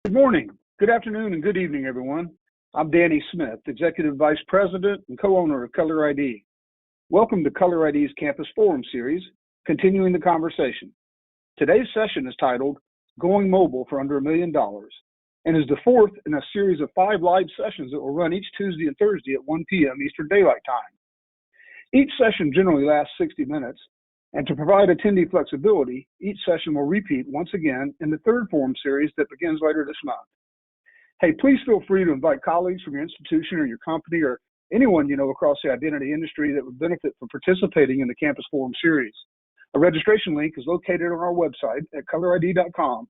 Good morning, good afternoon, and good evening, everyone. I'm Danny Smith, Executive Vice President and co-owner of Color ID. Welcome to Color ID's Campus Forum series, continuing the conversation. Today's session is titled Going Mobile for Under $1 Million and is the fourth in a series of 5 live sessions that will run each Tuesday and Thursday at 1 p.m. Eastern Daylight Time. Each session generally lasts 60 minutes, and to provide attendee flexibility, each session will repeat once again in the third forum series that begins later this month. Hey, please feel free to invite colleagues from your institution or your company or anyone you know across the identity industry that would benefit from participating in the Campus Forum series. A registration link is located on our website at colorid.com.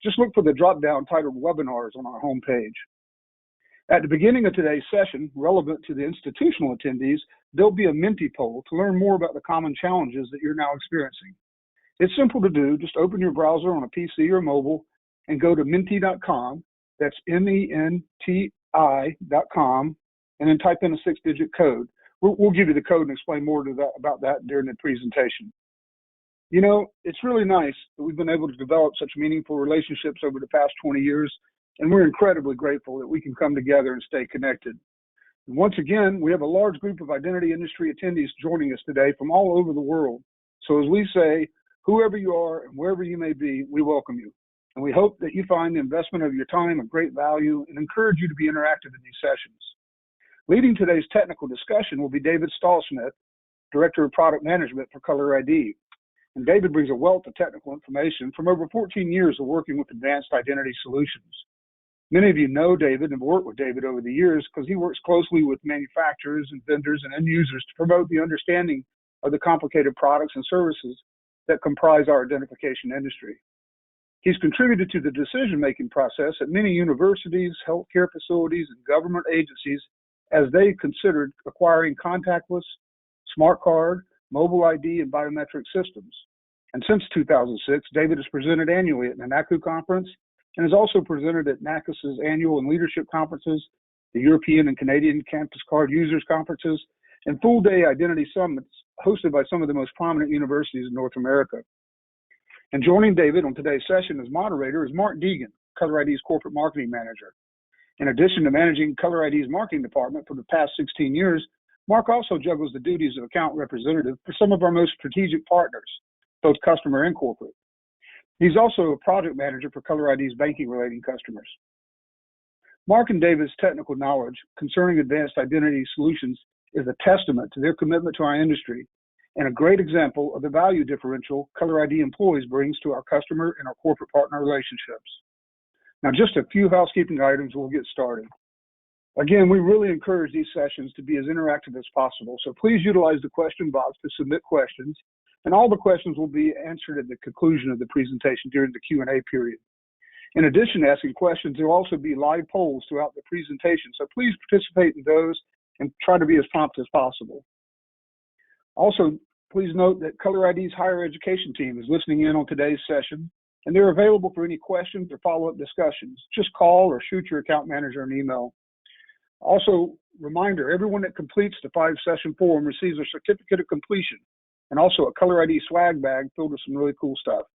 Just look for the drop-down titled Webinars on our homepage. At the beginning of today's session, relevant to the institutional attendees, there'll be a Menti poll to learn more about the common challenges that you're now experiencing. It's simple to do. Just open your browser on a PC or mobile and go to menti.com. That's MENTI.com, and then type in a 6-digit code. We'll give you the code and explain more about that during the presentation. You know, it's really nice that we've been able to develop such meaningful relationships over the past 20 years, and we're incredibly grateful that we can come together and stay connected. And once again, we have a large group of identity industry attendees joining us today from all over the world. So as we say, whoever you are and wherever you may be, we welcome you. And we hope that you find the investment of your time of great value and encourage you to be interactive in these sessions. Leading today's technical discussion will be David Stallsmith, Director of Product Management for Color ID. And David brings a wealth of technical information from over 14 years of working with advanced identity solutions. Many of you know David and have worked with David over the years because he works closely with manufacturers and vendors and end users to promote the understanding of the complicated products and services that comprise our identification industry. He's contributed to the decision-making process at many universities, healthcare facilities, and government agencies as they considered acquiring contactless, smart card, mobile ID, and biometric systems. And since 2006, David has presented annually at the NACU conference and has also presented at NACUS's annual and leadership conferences, the European and Canadian Campus Card Users Conferences, and full-day identity summits hosted by some of the most prominent universities in North America. And joining David on today's session as moderator is Mark Deegan, Color ID's Corporate Marketing Manager. In addition to managing Color ID's marketing department for the past 16 years, Mark also juggles the duties of account representative for some of our most strategic partners, both customer and corporate. He's also a project manager for Color ID's banking-related customers. Mark and David's technical knowledge concerning advanced identity solutions is a testament to their commitment to our industry and a great example of the value differential Color ID employees brings to our customer and our corporate partner relationships. Now, just a few housekeeping items, we'll get started. Again, we really encourage these sessions to be as interactive as possible, so please utilize the question box to submit questions, and all the questions will be answered at the conclusion of the presentation during the Q&A period. In addition to asking questions, there will also be live polls throughout the presentation, so please participate in those and try to be as prompt as possible. Also, please note that Color ID's higher education team is listening in on today's session, and they're available for any questions or follow-up discussions. Just call or shoot your account manager an email. Also, reminder, everyone that completes the 5-session forum receives a certificate of completion and also a Color ID swag bag filled with some really cool stuff.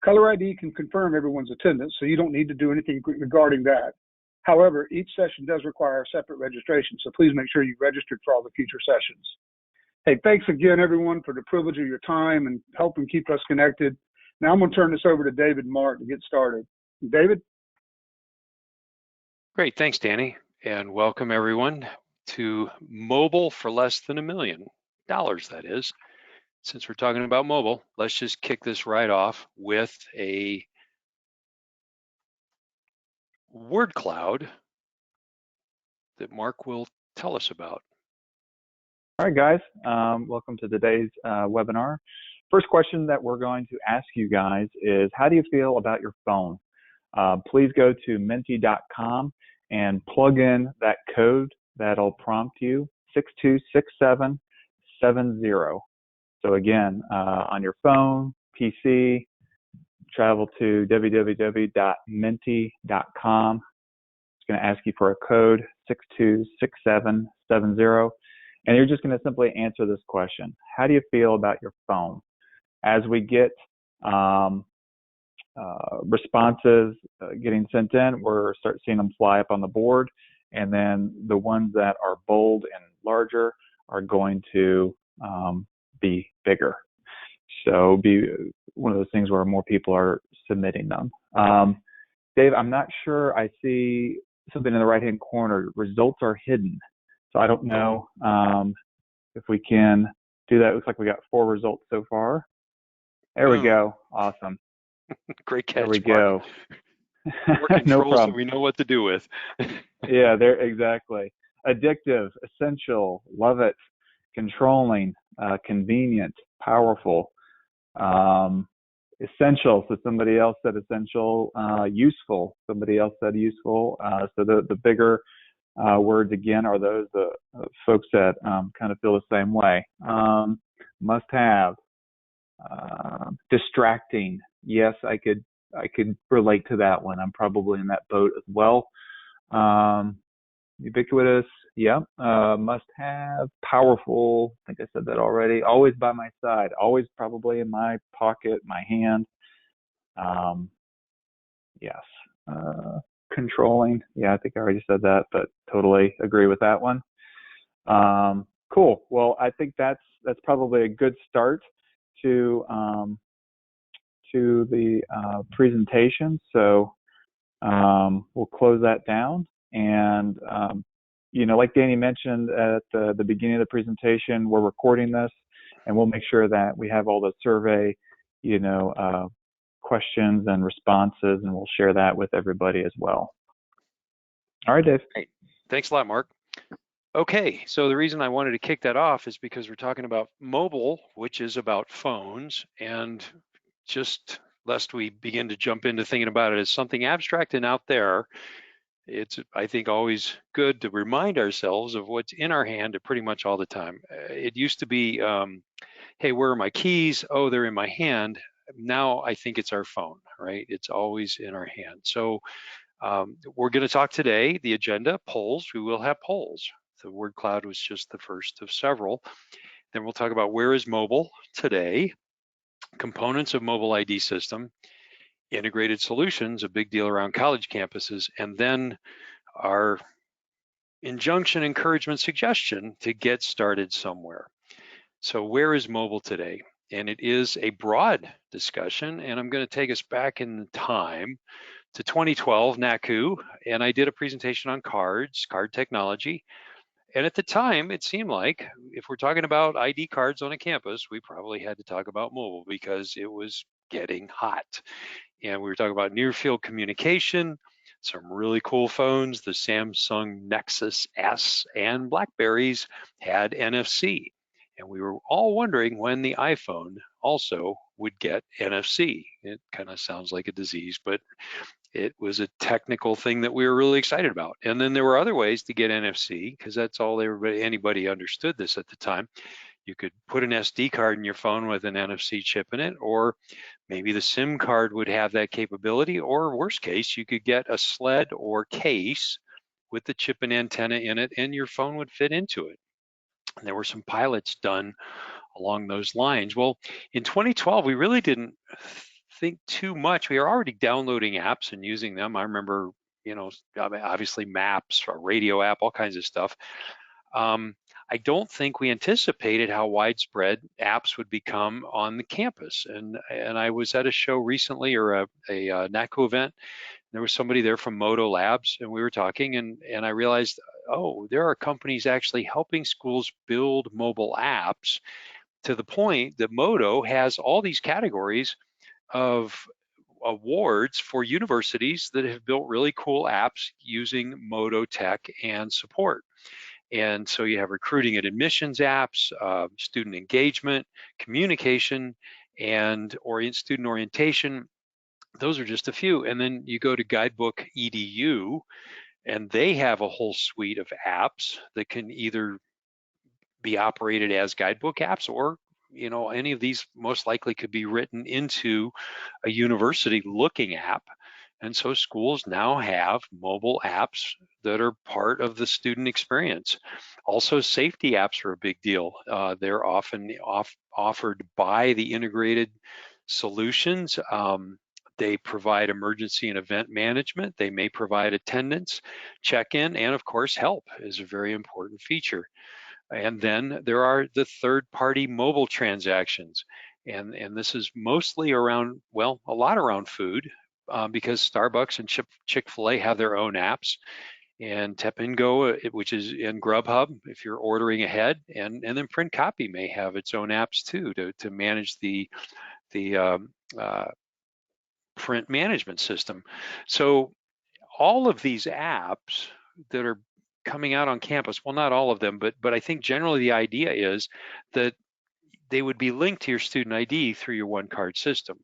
Color ID can confirm everyone's attendance, so you don't need to do anything regarding that. However, each session does require a separate registration, so please make sure you've registered for all the future sessions. Hey, thanks again, everyone, for the privilege of your time and helping keep us connected. Now I'm going to turn this over to David and Mark to get started. David? Great, thanks, Danny. And welcome everyone to Mobile for Less Than $1 Million, that is. Since we're talking about mobile, let's just kick this right off with a word cloud that Mark will tell us about. All right, guys, welcome to today's webinar. First question that we're going to ask you guys is, how do you feel about your phone? Please go to menti.com and plug in that code that'll prompt you, 626770. So again, on your phone, PC, travel to www.menti.com. It's going to ask you for a code, 626770, and you're just going to simply answer this question. How do you feel about your phone? As we get responses getting sent in, we're start seeing them fly up on the board, and then the ones that are bold and larger are going to be bigger. So be one of those things where more people are submitting them. Dave, I'm not sure. I see something in the right-hand corner. Results are hidden. So I don't know if we can do that. It looks like we got 4 results so far. There we go. Awesome. Great catch. There we Mark. go. More controls No problem. that we know what to do with. Yeah, there exactly. Addictive, essential, love it, controlling, convenient, powerful, essential. So somebody else said essential, useful. Somebody else said useful. So the bigger words again are those folks that kind of feel the same way. Must have, distracting. Yes, I could relate to that one. I'm probably in that boat as well. Ubiquitous, yeah. Must have, powerful. I think I said that already. Always by my side. Always probably in my pocket, my hand. Yes. Controlling. Yeah, I think I already said that, but totally agree with that one. Cool. Well, I think that's probably a good start to the presentation. So we'll close that down. And like Danny mentioned at the beginning of the presentation, we're recording this, and we'll make sure that we have all the survey, questions and responses, and we'll share that with everybody as well. All right, Dave. Great. Thanks a lot, Mark. Okay, so the reason I wanted to kick that off is because we're talking about mobile, which is about phones, and just lest we begin to jump into thinking about it as something abstract and out there, it's, I think, always good to remind ourselves of what's in our hand pretty much all the time. It used to be, hey, where are my keys? Oh, they're in my hand. Now I think it's our phone, right? It's always in our hand. So we're going to talk today, the agenda, polls. We will have polls. The word cloud was just the first of several. Then we'll talk about where is mobile today, components of mobile ID system, integrated solutions, a big deal around college campuses, and then our injunction, encouragement, suggestion to get started somewhere. So where is mobile today? And it is a broad discussion, and I'm going to take us back in time to 2012, NACU, and I did a presentation on card technology. And at the time, it seemed like if we're talking about ID cards on a campus, we probably had to talk about mobile because it was getting hot. And we were talking about near field communication, some really cool phones. The Samsung Nexus S and Blackberries had NFC. And we were all wondering when the iPhone also would get NFC. It kind of sounds like a disease, but it was a technical thing that we were really excited about. And then there were other ways to get NFC, because that's all anybody understood this at the time. You could put an SD card in your phone with an NFC chip in it, or maybe the SIM card would have that capability, or worst case, you could get a sled or case with the chip and antenna in it, and your phone would fit into it. And there were some pilots done along those lines. Well, in 2012, we really didn't think too much. We were already downloading apps and using them. I remember, obviously maps, a radio app, all kinds of stuff. I don't think we anticipated how widespread apps would become on the campus. And I was at a show recently, or a NACO event. There was somebody there from Moto Labs, and we were talking, and I realized, oh, there are companies actually helping schools build mobile apps, to the point that Moto has all these categories of awards for universities that have built really cool apps using Moto tech and support. And so you have recruiting and admissions apps, student engagement, communication, and student orientation. Those are just a few. And then you go to Guidebook EDU, and they have a whole suite of apps that can either be operated as guidebook apps, or any of these most likely could be written into a university looking app. And so schools now have mobile apps that are part of the student experience. Also, safety apps are a big deal. They're often offered by the integrated solutions. They provide emergency and event management. They may provide attendance, check-in, and of course, help is a very important feature. And then there are the third-party mobile transactions. And this is mostly around, well, a lot around food, because Starbucks and Chick-fil-A have their own apps. And Tap and Go, which is in Grubhub, if you're ordering ahead, and then Print Copy may have its own apps too to manage the print management system. So all of these apps that are coming out on campus, well, not all of them, but I think generally the idea is that they would be linked to your student ID through your one card system.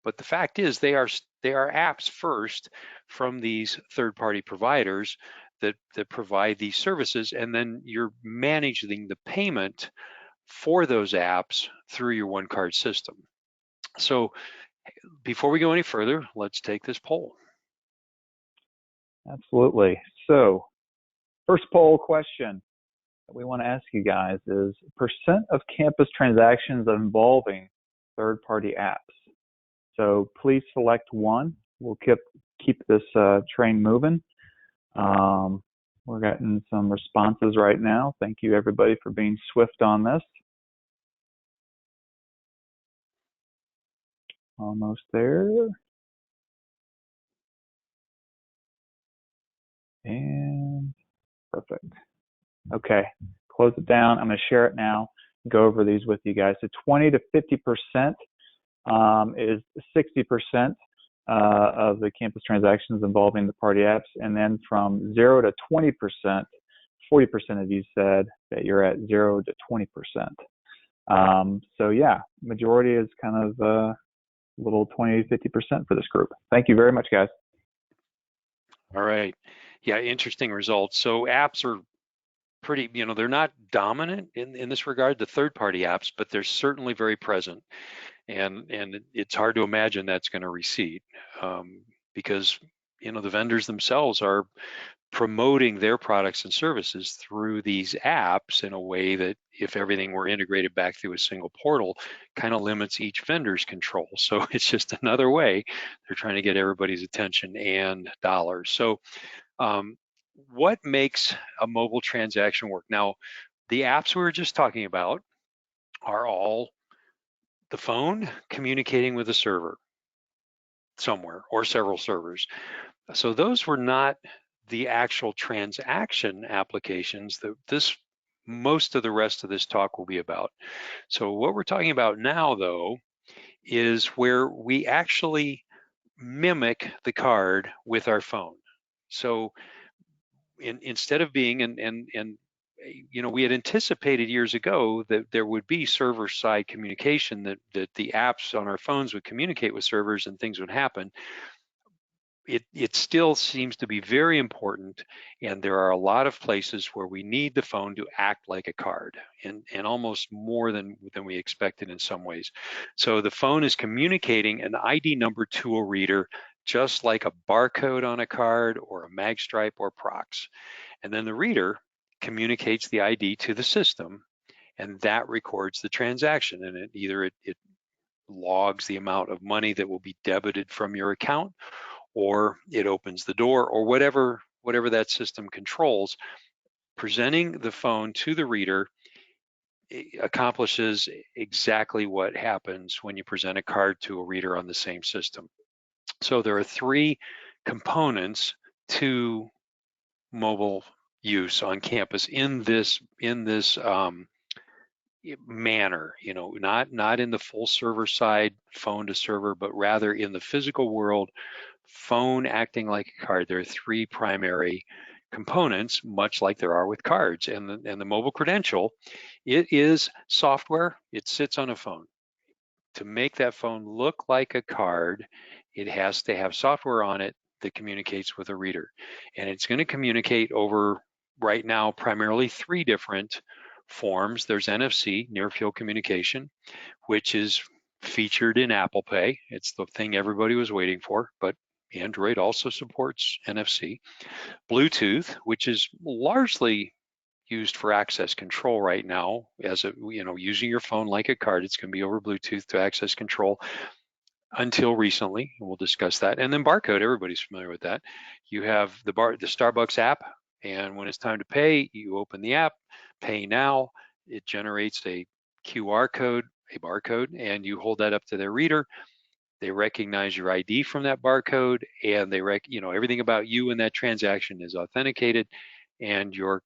But the fact is they are apps first from these third-party providers that provide these services, and then you're managing the payment for those apps through your one card system. So before we go any further, let's take this poll. Absolutely. So first poll question that we want to ask you guys is percent of campus transactions involving third-party apps. So please select one. We'll keep this train moving. We're getting some responses right now. Thank you everybody for being swift on this. Almost there. And perfect. Okay, close it down. I'm going to share it now, go over these with you guys. So 20 to 50% is 60% of the campus transactions involving the party apps. And then from 0 to 20%, 40% of you said that you're at 0 to 20%. So yeah, majority is kind of a little 20 to 50% for this group. Thank you very much, guys. All right. Yeah, interesting results. So apps are pretty, they're not dominant in this regard, the third-party apps, but they're certainly very present. And it's hard to imagine that's going to recede, because the vendors themselves are promoting their products and services through these apps in a way that, if everything were integrated back through a single portal, kind of limits each vendor's control. So it's just another way they're trying to get everybody's attention and dollars. So what makes a mobile transaction work? Now, the apps we were just talking about are all the phone communicating with a server somewhere or several servers. So those were not the actual transaction applications that most of the rest of this talk will be about. So what we're talking about now, though, is where we actually mimic the card with our phone. So instead of being, we had anticipated years ago that there would be server-side communication, that the apps on our phones would communicate with servers and things would happen. It still seems to be very important, and there are a lot of places where we need the phone to act like a card, and almost more than we expected in some ways. So the phone is communicating an ID number to a reader, just like a barcode on a card or a mag stripe or prox. And then the reader communicates the ID to the system, and that records the transaction, and it logs the amount of money that will be debited from your account, or it opens the door, or whatever that system controls. Presenting the phone to the reader accomplishes exactly what happens when you present a card to a reader on the same system. So there are three components to mobile use on campus in this manner, not in the full server side, phone to server, but rather in the physical world, phone acting like a card. There are three primary components, much like there are with cards. And the mobile credential, it is software. It sits on a phone. To make that phone look like a card, it has to have software on it that communicates with a reader. And it's going to communicate over, right now, primarily three different forms. There's NFC, near field communication, which is featured in Apple Pay. It's the thing everybody was waiting for, but Android also supports NFC. Bluetooth, which is largely used for access control right now, as using your phone like a card. It's going to be over Bluetooth to access control. until recently, and we'll discuss that. And then barcode, everybody's familiar with that. You have the Starbucks app, and when it's time to pay, you open the app, pay now, it generates a QR code, a barcode, and you hold that up to their reader. They recognize your ID from that barcode, and they everything about you in that transaction is authenticated, and your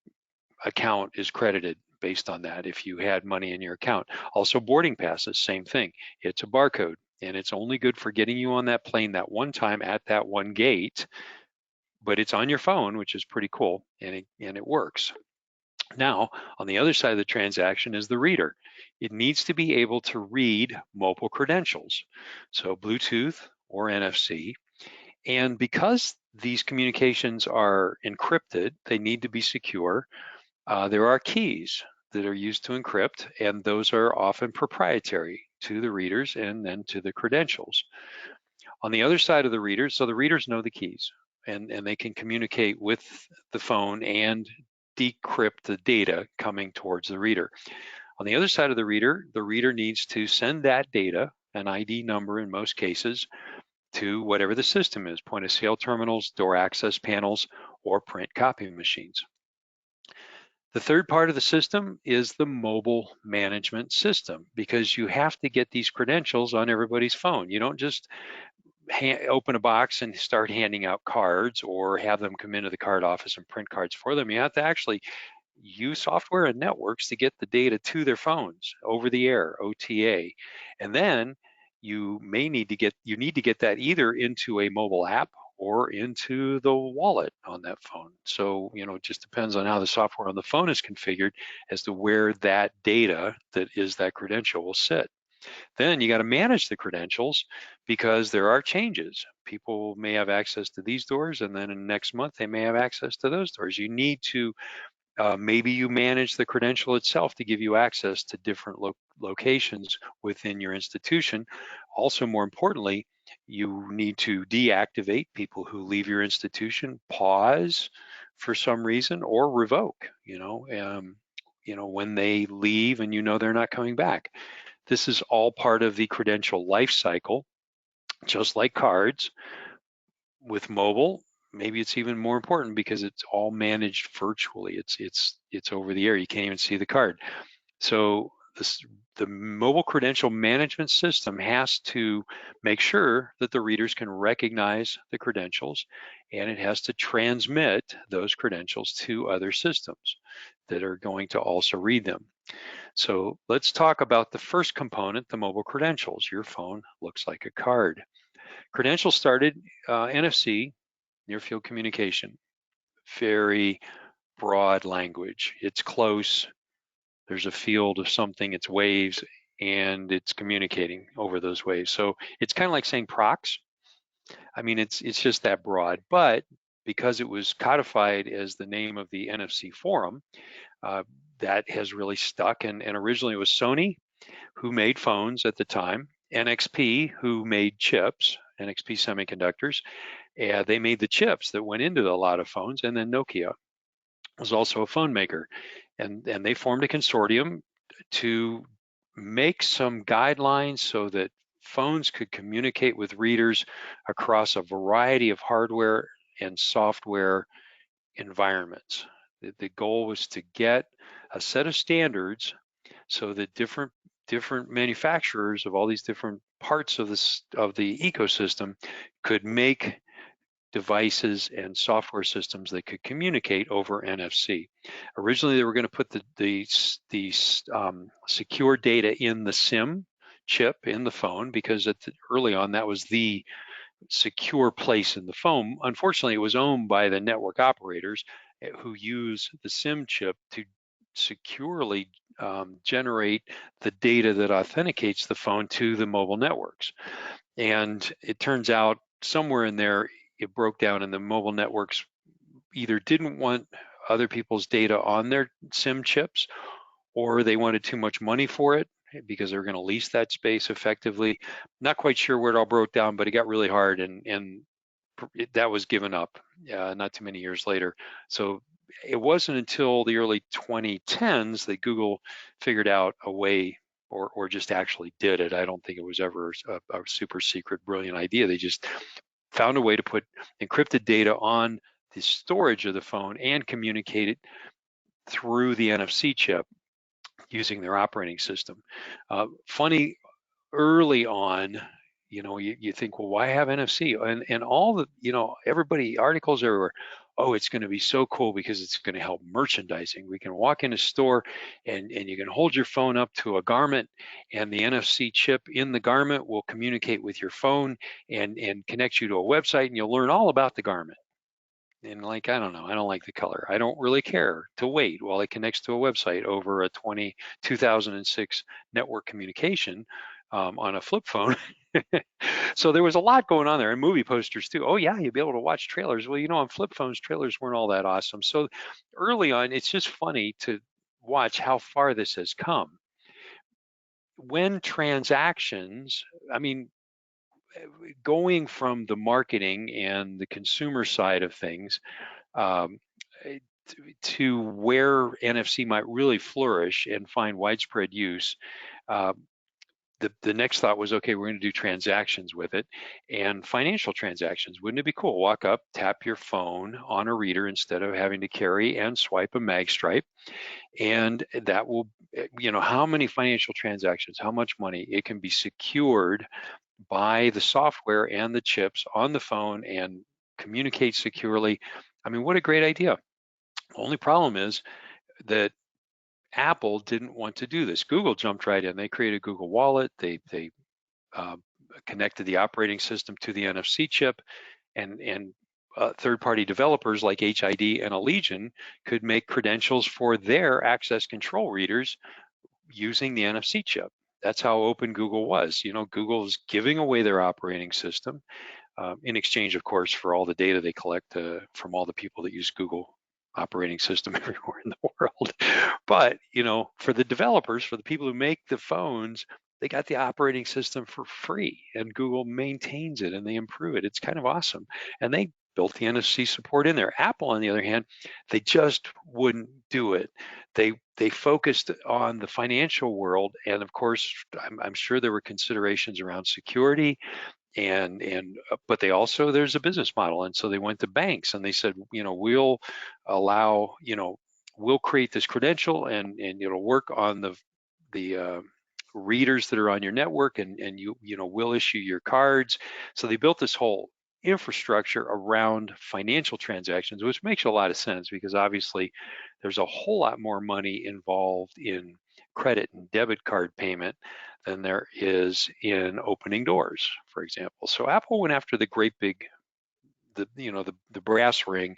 account is credited based on that if you had money in your account. Also, boarding passes, same thing. It's a barcode, and it's only good for getting you on that plane that one time at that one gate, but it's on your phone, which is pretty cool, and it works. Now, on the other side of the transaction is the reader. It needs to be able to read mobile credentials, so Bluetooth or NFC. And because these communications are encrypted, they need to be secure. There are keys that are used to encrypt, and those are often proprietary to the readers and then to the credentials. On the other side of the readers, so the readers know the keys, and they can communicate with the phone and decrypt the data coming towards the reader. On the other side of the reader needs to send that data, an ID number in most cases, to whatever the system is, point of sale terminals, door access panels, or print copying machines. The third part of the system is the mobile management system, because you have to get these credentials on everybody's phone. You don't just open a box and start handing out cards or have them come into the card office and print cards for them. You have to actually use software and networks to get the data to their phones over the air, OTA. And then you need to get that either into a mobile app or into the wallet on that phone. So, it just depends on how the software on the phone is configured as to where that data that is that credential will sit. Then you got to manage the credentials, because there are changes. People may have access to these doors, and then in the next month they may have access to those doors. You need to maybe you manage the credential itself to give you access to different locations within your institution. Also, more importantly, you need to deactivate people who leave your institution, pause for some reason, or revoke, when they leave and they're not coming back. This is all part of the credential life cycle, just like cards. With mobile, maybe it's even more important because it's all managed virtually. It's over the air. You can't even see the card. So the mobile credential management system has to make sure that the readers can recognize the credentials, and it has to transmit those credentials to other systems that are going to also read them. So let's talk about the first component, the mobile credentials. Your phone looks like a card. Credentials started NFC, near field communication. Very broad language. It's close. There's a field of something, it's waves, and it's communicating over those waves. So it's kind of like saying prox. I mean, it's just that broad, but because it was codified as the name of the NFC forum, that has really stuck. And originally it was Sony, who made phones at the time, NXP, who made chips, NXP Semiconductors. They made the chips that went into a lot of phones, and then Nokia was also a phone maker. And they formed a consortium to make some guidelines so that phones could communicate with readers across a variety of hardware and software environments. The goal was to get a set of standards so that different manufacturers of all these different parts of the ecosystem could make devices and software systems that could communicate over NFC. Originally, they were going to put the secure data in the SIM chip in the phone, because early on that was the secure place in the phone. Unfortunately, it was owned by the network operators who use the SIM chip to securely generate the data that authenticates the phone to the mobile networks. And it turns out somewhere in there, it broke down, and the mobile networks either didn't want other people's data on their SIM chips, or they wanted too much money for it because they were going to lease that space effectively. Not quite sure where it all broke down, but it got really hard, and that was given up not too many years later. So it wasn't until the early 2010s that Google figured out a way or just actually did it. I don't think it was ever a super secret, brilliant idea. They just found a way to put encrypted data on the storage of the phone and communicate it through the NFC chip using their operating system. Funny, early on, you think, well, why have NFC? And all the, everybody, articles everywhere, oh, it's going to be so cool because it's going to help merchandising. We can walk in a store and you can hold your phone up to a garment, and the NFC chip in the garment will communicate with your phone and connect you to a website, and you'll learn all about the garment. And like, I don't know, I don't like the color. I don't really care to wait while it connects to a website over a 2006 network communication on a flip phone. So there was a lot going on there, and movie posters too. Oh yeah, you'll be able to watch trailers. Well, on flip phones, trailers weren't all that awesome. So early on, it's just funny to watch how far this has come. When transactions, I mean, going from the marketing and the consumer side of things um, to where NFC might really flourish and find widespread use, the next thought was, okay, we're going to do transactions with it, and financial transactions. Wouldn't it be cool? Walk up, tap your phone on a reader instead of having to carry and swipe a mag stripe, and that will, how many financial transactions, how much money, it can be secured by the software and the chips on the phone and communicate securely. I mean, what a great idea. The only problem is that Apple didn't want to do this. Google jumped right in. They created Google Wallet. They connected the operating system to the NFC chip, and third-party developers like HID and Allegion could make credentials for their access control readers using the NFC chip. That's how open Google was. Google's giving away their operating system in exchange, of course, for all the data they collect from all the people that use Google operating system everywhere in the world. But, for the developers, for the people who make the phones, they got the operating system for free, and Google maintains it and they improve it. It's kind of awesome. And they built the NFC support in there. Apple, on the other hand, they just wouldn't do it. They focused on the financial world, and of course, I'm sure there were considerations around security, but they also, there's a business model, and so they went to banks and they said, we'll allow, we'll create this credential, and it'll work on the readers that are on your network, and we'll issue your cards. So they built this whole infrastructure around financial transactions, which makes a lot of sense because obviously there's a whole lot more money involved in credit and debit card payment than there is in opening doors, for example. So Apple went after the great big, the brass ring,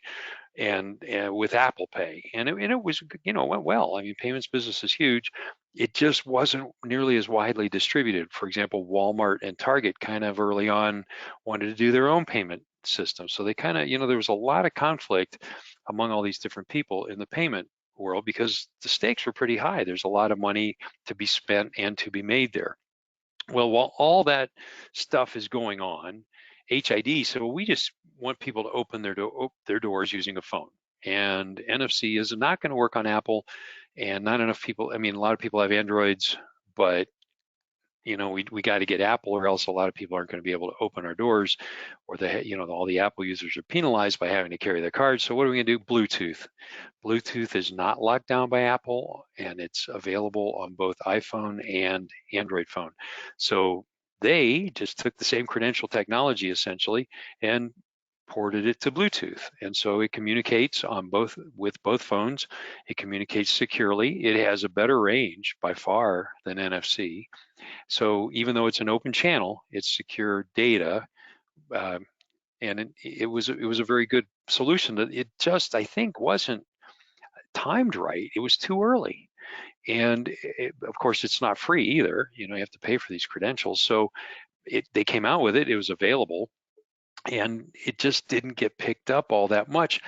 and with Apple Pay, and it was, went well. I mean, payments business is huge. It just wasn't nearly as widely distributed. For example, Walmart and Target kind of early on wanted to do their own payment system. So they kind of, there was a lot of conflict among all these different people in the payment world because the stakes were pretty high. There's a lot of money to be spent and to be made there. Well, while all that stuff is going on, HID, so we just want people to open their doors using a phone. And NFC is not going to work on Apple, and not enough people, I mean, a lot of people have Androids, but we got to get Apple, or else a lot of people aren't going to be able to open our doors, or all the Apple users are penalized by having to carry their cards. So what are we going to do? Bluetooth. Bluetooth is not locked down by Apple, and it's available on both iPhone and Android phone. So they just took the same credential technology essentially and ported it to Bluetooth, and so it communicates with both phones. It communicates securely. It has a better range by far than NFC. So even though it's an open channel, it's secure data, and it was a very good solution. That it just, I think, wasn't timed right. It was too early, and of course, it's not free either. You have to pay for these credentials. So they came out with it. It was available, and it just didn't get picked up all that much.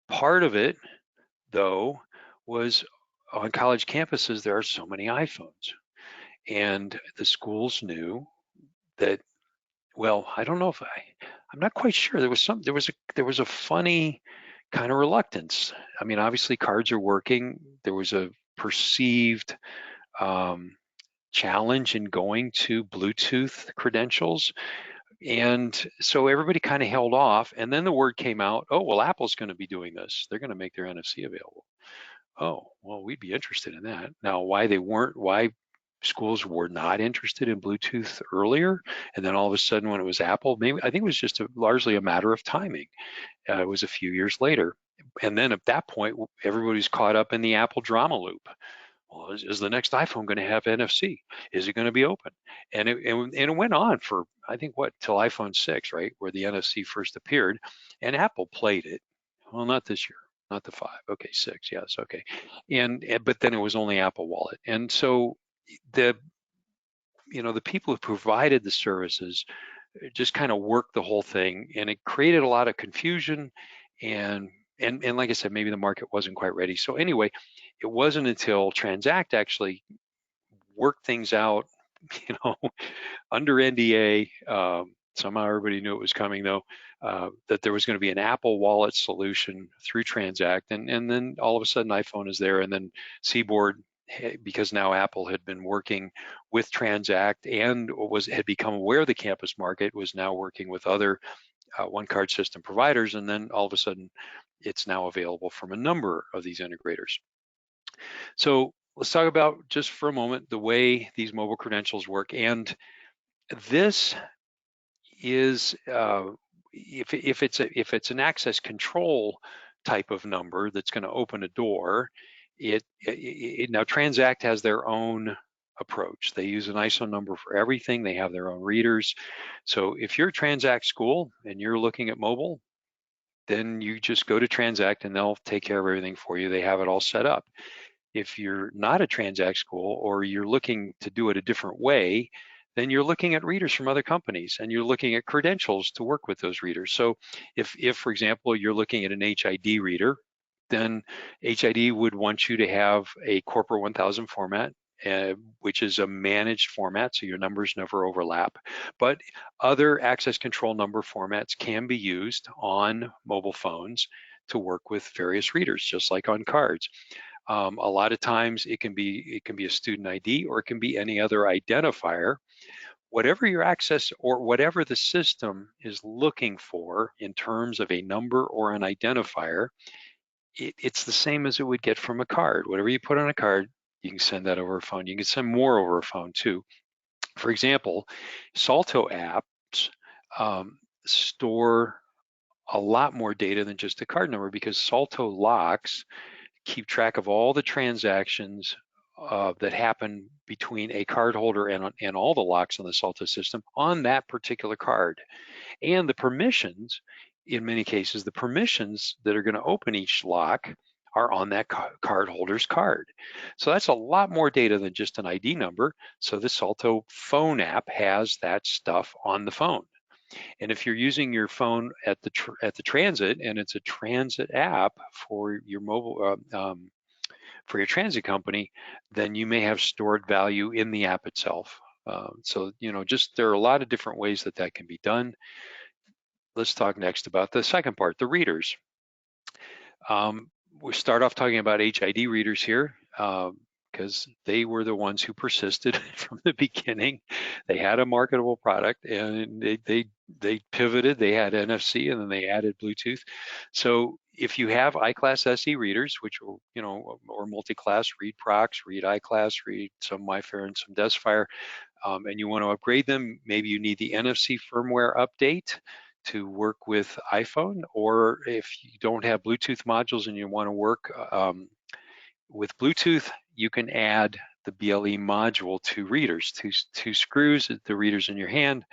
Part of it, though, was on college campuses there are so many iPhones. And the schools knew that, well, I don't know if I'm not quite sure. There was a funny kind of reluctance. I mean, obviously cards are working. There was a perceived challenge in going to Bluetooth credentials. And so everybody kind of held off. And then the word came out, oh, well, Apple's going to be doing this. They're going to make their NFC available. Oh, well, we'd be interested in that. Now, why schools were not interested in Bluetooth earlier, and then all of a sudden when it was Apple, maybe I think it was just largely a matter of timing. It was a few years later. And then at that point, everybody's caught up in the Apple drama loop. Well, is the next iPhone going to have NFC? Is it going to be open? And it went on for, I think, till iPhone 6, right, where the NFC first appeared, and Apple played it. Well, not this year, not the 5. Okay, 6, yes, okay. But then it was only Apple Wallet. And so the people who provided the services just kind of worked the whole thing, and it created a lot of confusion, and like I said, maybe the market wasn't quite ready. So anyway, it wasn't until Transact actually worked things out, under NDA. Somehow everybody knew it was coming, though, that there was going to be an Apple Wallet solution through Transact, and then all of a sudden iPhone is there, and then Seaboard, because now Apple had been working with Transact and had become aware of the campus market, was now working with other one card system providers, and then all of a sudden it's now available from a number of these integrators. So let's talk about, just for a moment, the way these mobile credentials work. And this is if it's an access control type of number that's going to open a door, now Transact has their own approach. They use an ISO number for everything. They have their own readers. So if you're a Transact school and you're looking at mobile, then you just go to Transact and they'll take care of everything for you. They have it all set up. If you're not a Transact school, or you're looking to do it a different way, then you're looking at readers from other companies, and you're looking at credentials to work with those readers. So if for example, you're looking at an HID reader, then HID would want you to have a corporate 1000 format, which is a managed format, so your numbers never overlap. But other access control number formats can be used on mobile phones to work with various readers, just like on cards. A lot of times it can be a student ID, or it can be any other identifier. Whatever your access, or whatever the system is looking for in terms of a number or an identifier, it's the same as it would get from a card. Whatever you put on a card, you can send that over a phone. You can send more over a phone too. For example, SALTO apps store a lot more data than just a card number, because SALTO locks keep track of all the transactions that happen between a cardholder and all the locks on the SALTO system on that particular card. And the permissions, in many cases, the permissions that are going to open each lock are on that cardholder's card. So that's a lot more data than just an ID number. So the SALTO phone app has that stuff on the phone. And if you're using your phone at the transit, and it's a transit app for your mobile, for your transit company, then you may have stored value in the app itself. So just there are a lot of different ways that can be done. Let's talk next about the second part, the readers. We start off talking about HID readers here, because they were the ones who persisted from the beginning. They had a marketable product, and they pivoted. They had NFC, and then they added Bluetooth. So if you have iClass SE readers, which or multi-class, read Prox, read iClass, read some MyFair and some DeskFire, and you want to upgrade them, maybe you need the NFC firmware update to work with iPhone. Or if you don't have Bluetooth modules and you want to work with Bluetooth, you can add the BLE module to readers, two screws, the reader's in your hand,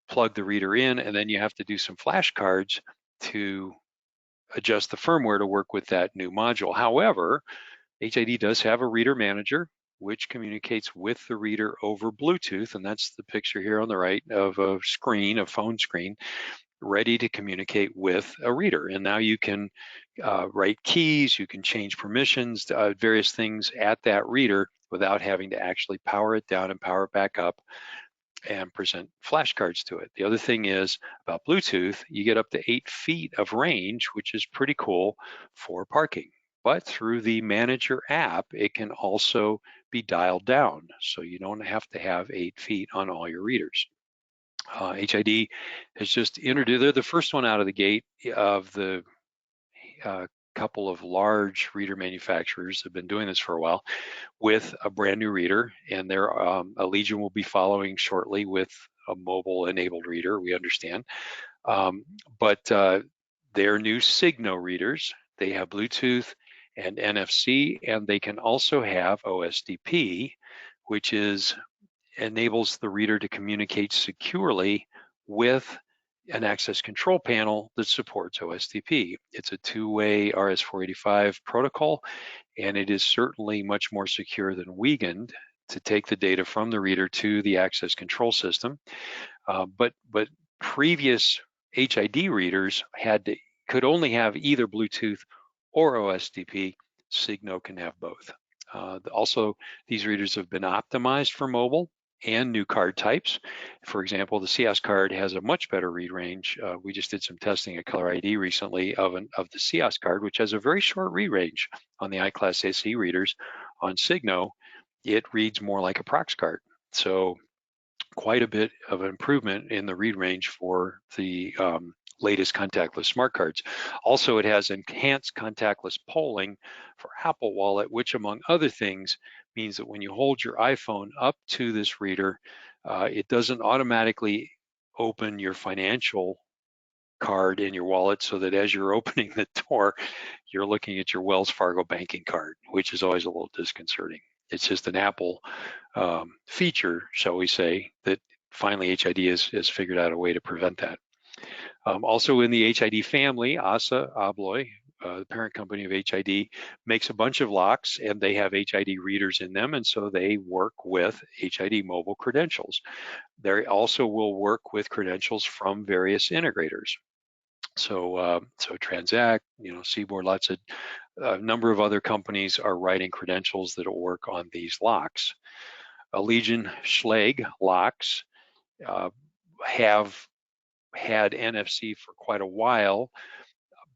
plug the reader in, and then you have to do some flashcards to adjust the firmware to work with that new module. However, HID does have a reader manager which communicates with the reader over Bluetooth, and that's the picture here on the right of a phone screen, ready to communicate with a reader. And now you can write keys, you can change permissions, various things at that reader without having to actually power it down and power it back up and present flashcards to it. The other thing is about Bluetooth, you get up to 8 feet of range, which is pretty cool for parking. But through the manager app, it can also be dialed down, so you don't have to have 8 feet on all your readers. HID has just introduced, they're the first one out of the gate of the couple of large reader manufacturers have been doing this for a while with a brand new reader, and their Allegion will be following shortly with a mobile enabled reader, we understand. But their new Signo readers, they have Bluetooth and NFC, and they can also have OSDP, which enables the reader to communicate securely with an access control panel that supports OSDP. It's a two-way RS-485 protocol, and it is certainly much more secure than Wiegand to take the data from the reader to the access control system. But previous HID readers could only have either Bluetooth or OSDP. Signo can have both. Also, these readers have been optimized for mobile and new card types. For example, the CS card has a much better read range. We just did some testing at Color ID recently of the CS card, which has a very short read range on the iClass SE readers. On Signo, it reads more like a Prox card. So quite a bit of improvement in the read range for the latest contactless smart cards. Also, it has enhanced contactless polling for Apple Wallet, which among other things means that when you hold your iPhone up to this reader, it doesn't automatically open your financial card in your wallet, so that as you're opening the door, you're looking at your Wells Fargo banking card, which is always a little disconcerting. It's just an Apple feature, shall we say, that finally HID has figured out a way to prevent that. Also in the HID family, ASA Abloy, the parent company of HID, makes a bunch of locks, and they have HID readers in them, and so they work with HID mobile credentials. They also will work with credentials from various integrators. So Transact, Seaboard, lots of a number of other companies are writing credentials that will work on these locks. Allegion Schlage locks have had NFC for quite a while,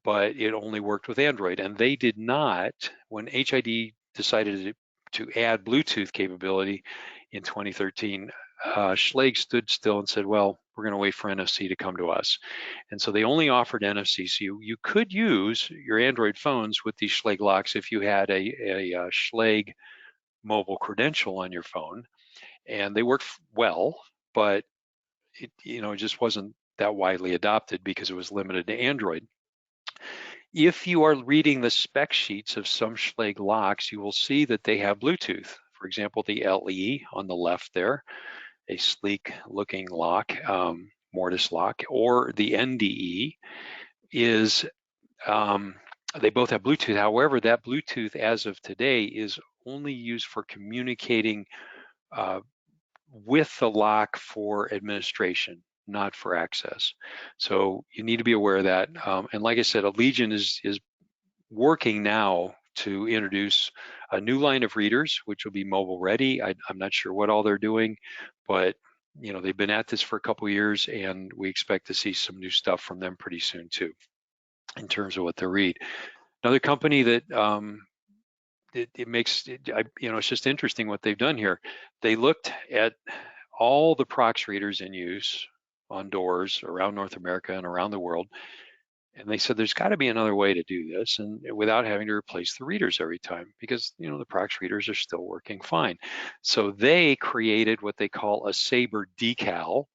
but it only worked with Android, and they did not, when HID decided to add Bluetooth capability in 2013, Schlage stood still and said, well, we're going to wait for NFC to come to us. And so they only offered NFC. So you could use your Android phones with these Schlage locks if you had a Schlage mobile credential on your phone, and they worked well, but it just wasn't that widely adopted because it was limited to Android. If you are reading the spec sheets of some Schlage locks, you will see that they have Bluetooth. For example, the LE on the left there, a sleek looking lock, mortise lock, or the NDE is, they both have Bluetooth. However, that Bluetooth as of today is only used for communicating with the lock for administration, not for access. So you need to be aware of that. And like I said, Allegion is working now to introduce a new line of readers, which will be mobile ready. I'm not sure what all they're doing, but they've been at this for a couple of years, and we expect to see some new stuff from them pretty soon too, in terms of what they read. Another company that it's just interesting what they've done here. They looked at all the Prox readers in use on doors around North America and around the world, and they said there's got to be another way to do this, and without having to replace the readers every time, because the Prox readers are still working fine. So they created what they call a Saber decal,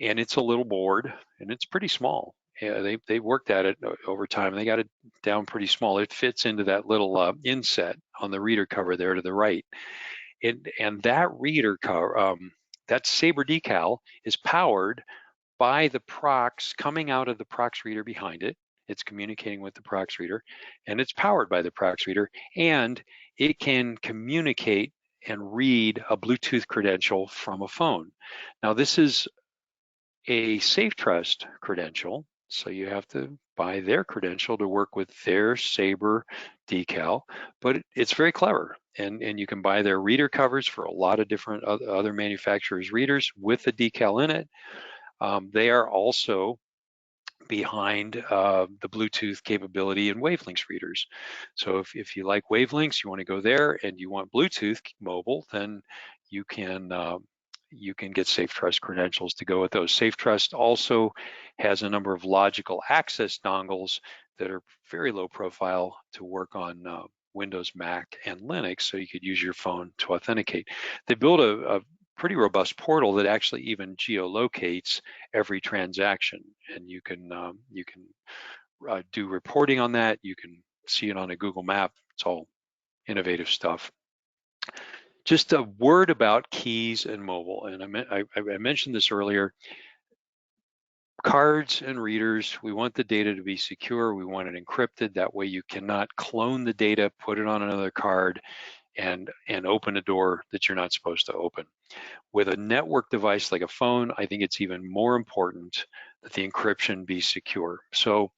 and it's a little board, and it's pretty small. Yeah, they worked at it over time. They got it down pretty small. It fits into that little inset on the reader cover there to the right. And that reader cover, that Saber decal, is powered by the Prox coming out of the Prox reader behind it. It's communicating with the Prox reader, and it's powered by the Prox reader, and it can communicate and read a Bluetooth credential from a phone. Now, this is a SAFETRUST credential, so you have to buy their credential to work with their Saber decal, but it's very clever. And you can buy their reader covers for a lot of different other manufacturers' readers with the decal in it. They are also behind the Bluetooth capability in wavelengths readers. So if you like wavelengths, you want to go there, and you want Bluetooth mobile, then you can get SAFETRUST credentials to go with those. SAFETRUST also has a number of logical access dongles that are very low profile to work on Windows, Mac, and Linux, so you could use your phone to authenticate. They built a pretty robust portal that actually even geolocates every transaction, and you can do reporting on that. You can see it on a Google map. It's all innovative stuff. Just a word about keys and mobile, and I mentioned this earlier. Cards and readers, we want the data to be secure. We want it encrypted. That way you cannot clone the data, put it on another card, and open a door that you're not supposed to open. With a network device like a phone, I think it's even more important that the encryption be secure. So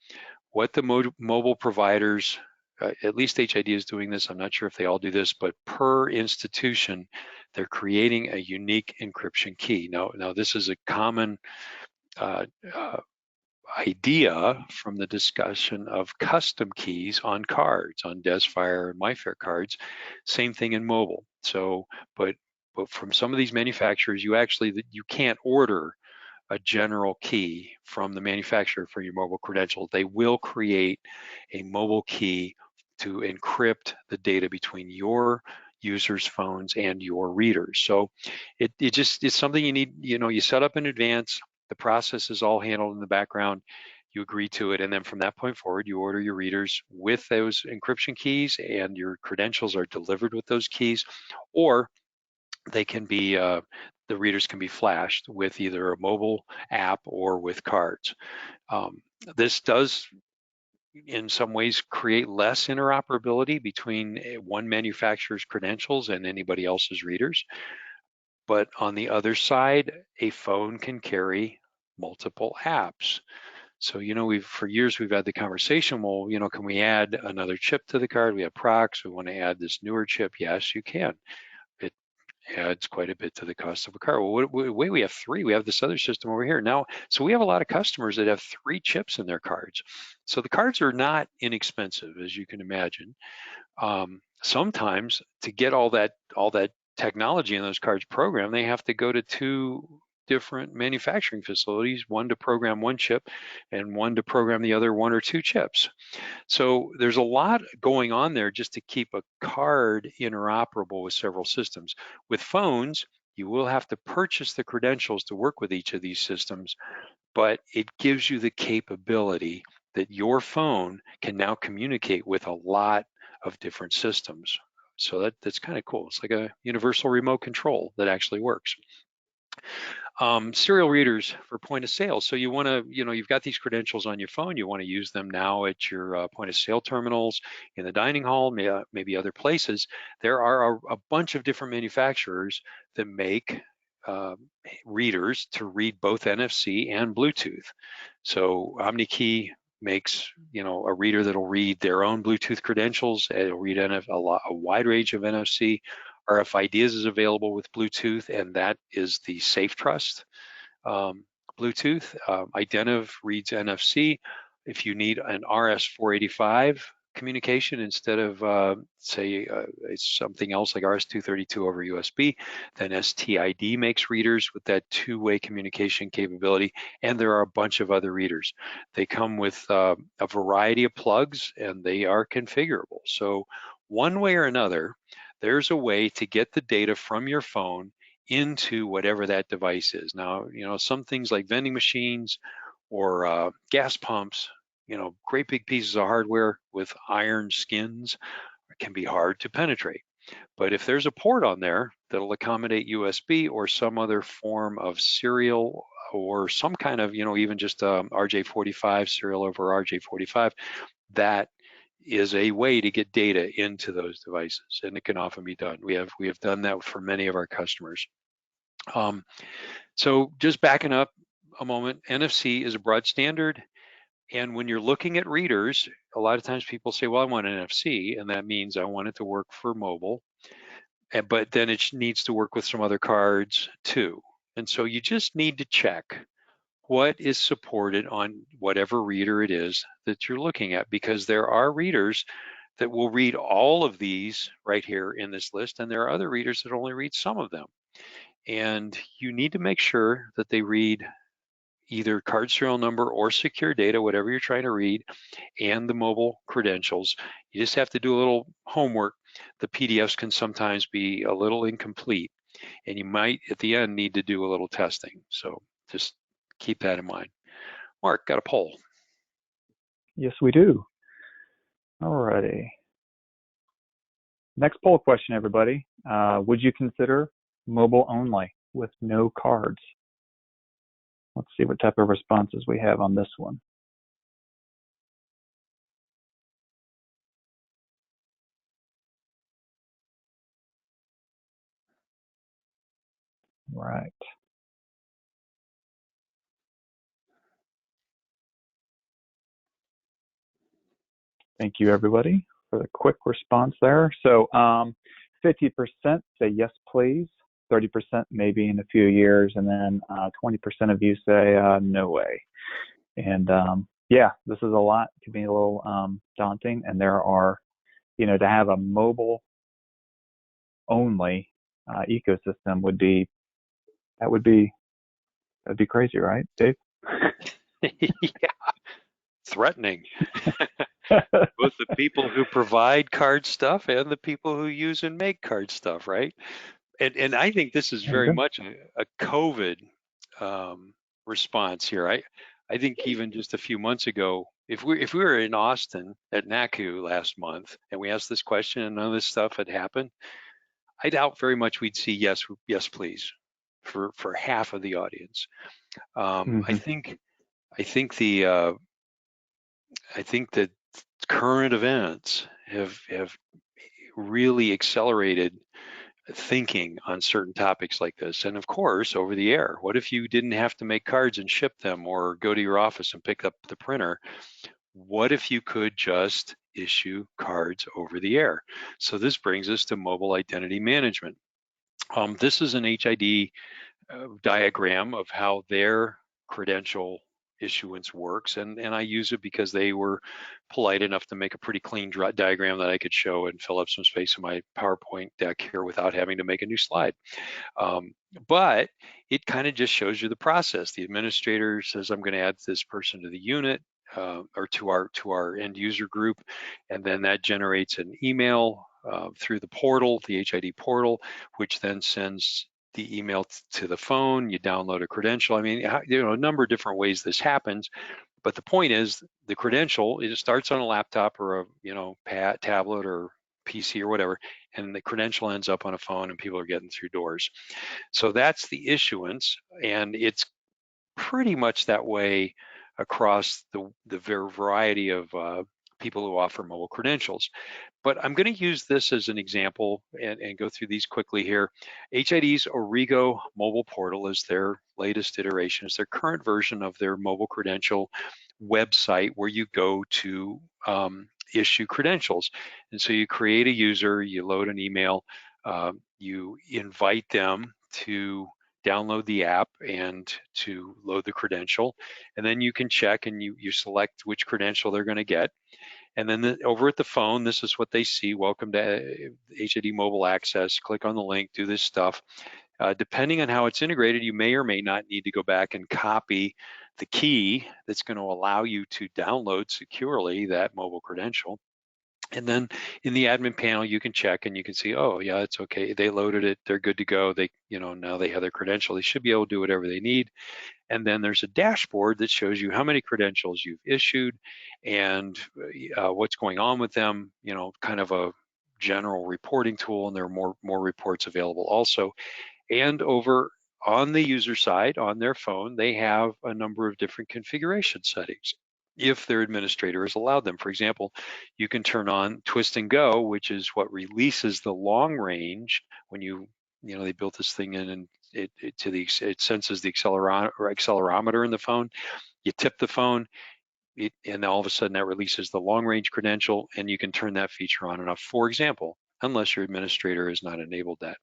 what the mobile providers, at least HID is doing this, I'm not sure if they all do this, but per institution, they're creating a unique encryption key. Now this is a common idea from the discussion of custom keys on cards, on DesFire and MyFair cards. Same thing in mobile. So, but from some of these manufacturers, you can't order a general key from the manufacturer for your mobile credentials. They will create a mobile key to encrypt the data between your users' phones and your readers. So it's something you need, you set up in advance. The process is all handled in the background. You agree to it, and then from that point forward, you order your readers with those encryption keys, and your credentials are delivered with those keys, or they can be the readers can be flashed with either a mobile app or with cards. This does, in some ways, create less interoperability between one manufacturer's credentials and anybody else's readers. But on the other side, a phone can carry multiple apps. So, for years we've had the conversation, well, can we add another chip to the card? We have procs, we want to add this newer chip. Yes, you can. It adds quite a bit to the cost of a card. Well, wait, we have three. We have this other system over here now. So we have a lot of customers that have 3 chips in their cards. So the cards are not inexpensive, as you can imagine. Sometimes to get all that technology in those cards programmed, they have to go to 2 different manufacturing facilities, one to program one chip and one to program the other 1 or 2 chips. So there's a lot going on there just to keep a card interoperable with several systems. With phones, you will have to purchase the credentials to work with each of these systems, but it gives you the capability that your phone can now communicate with a lot of different systems. So that's kind of cool. It's like a universal remote control that actually works. Serial readers for point of sale. So you want to, you've got these credentials on your phone. You want to use them now at your point of sale terminals, in the dining hall, maybe other places. There are a bunch of different manufacturers that make readers to read both NFC and Bluetooth. So OmniKey makes a reader that'll read their own Bluetooth credentials. It'll read a wide range of NFC. RFID is available with Bluetooth, and that is the SAFETRUST Bluetooth. Identiv reads NFC. If you need an RS-485 communication instead of say it's something else like RS-232 over USB, then STID makes readers with that 2-way communication capability, and there are a bunch of other readers. They come with a variety of plugs, and they are configurable. So one way or another, there's a way to get the data from your phone into whatever that device is. Now, some things like vending machines or gas pumps, great big pieces of hardware with iron skins can be hard to penetrate. But if there's a port on there that'll accommodate USB or some other form of serial or some kind of, even just RJ45 serial over RJ45, that is a way to get data into those devices, and it can often be done. We have done that for many of our customers. So just backing up a moment, NFC is a broad standard, and when you're looking at readers, a lot of times people say, well, I want NFC, and that means I want it to work for mobile, but then it needs to work with some other cards too. And so you just need to check what is supported on whatever reader it is that you're looking at, because there are readers that will read all of these right here in this list, and there are other readers that only read some of them. And you need to make sure that they read either card serial number or secure data, whatever you're trying to read, and the mobile credentials. You just have to do a little homework. The PDFs can sometimes be a little incomplete, and you might at the end need to do a little testing. So just keep that in mind. Mark, got a poll. Yes, we do. Alrighty. Next poll question, everybody. Would you consider mobile only with no cards? Let's see what type of responses we have on this one. Right. Thank you, everybody, for the quick response there. So 50% say yes, please. 30% maybe in a few years, and then 20% of you say no way. And yeah, this is a lot. It can be a little daunting, and there are, you know, to have a mobile only ecosystem would be that'd be crazy, right, Dave? Yeah, threatening. Both the people who provide card stuff and the people who use and make card stuff, right? And I think this is very much a COVID response here. I think even just a few months ago, if we were in Austin at NACU last month and we asked this question and none of this stuff had happened, I doubt very much we'd see yes, please, for half of the audience. I think that current events have really accelerated thinking on certain topics like this. And of course, over the air, what if you didn't have to make cards and ship them or go to your office and pick up the printer? What if you could just issue cards over the air? So this brings us to mobile identity management. This is an HID diagram of how their credential issuance works, and I use it because they were polite enough to make a pretty clean diagram that I could show and fill up some space in my PowerPoint deck here without having to make a new slide. But it kind of just shows you the process. The administrator says, I'm going to add this person to the unit or to our end user group, and then that generates an email through the portal, the HID portal, which then sends the email to the phone. You download a credential. I mean, you know, a number of different ways this happens, but the point is the credential, it starts on a laptop or a, you know, tablet or PC or whatever, and the credential ends up on a phone and people are getting through doors. So that's the issuance, and it's pretty much that way across the variety of people who offer mobile credentials. But I'm going to use this as an example and go through these quickly here. HID's ORIGO mobile portal is their latest iteration. It's their current version of their mobile credential website where you go to issue credentials. And so you create a user, you load an email, you invite them to download the app and to load the credential, and then you can check and you select which credential they're going to get. And then over at the phone, this is what they see. Welcome to HID Mobile Access. Click on the link, do this stuff. Depending on how it's integrated, you may or may not need to go back and copy the key that's going to allow you to download securely that mobile credential. And then in the admin panel, you can check and you can see, oh yeah, it's okay. They loaded it, they're good to go. They, you know, now they have their credential. They should be able to do whatever they need. And then there's a dashboard that shows you how many credentials you've issued and what's going on with them, you know, kind of a general reporting tool, and there are more reports available also. And over on the user side, on their phone, they have a number of different configuration settings if their administrator has allowed them. For example, you can turn on twist and go, which is what releases the long range when you know, they built this thing in and it senses the accelerometer in the phone. You tip the phone, and all of a sudden that releases the long range credential, and you can turn that feature on and off. For example, unless your administrator has not enabled that.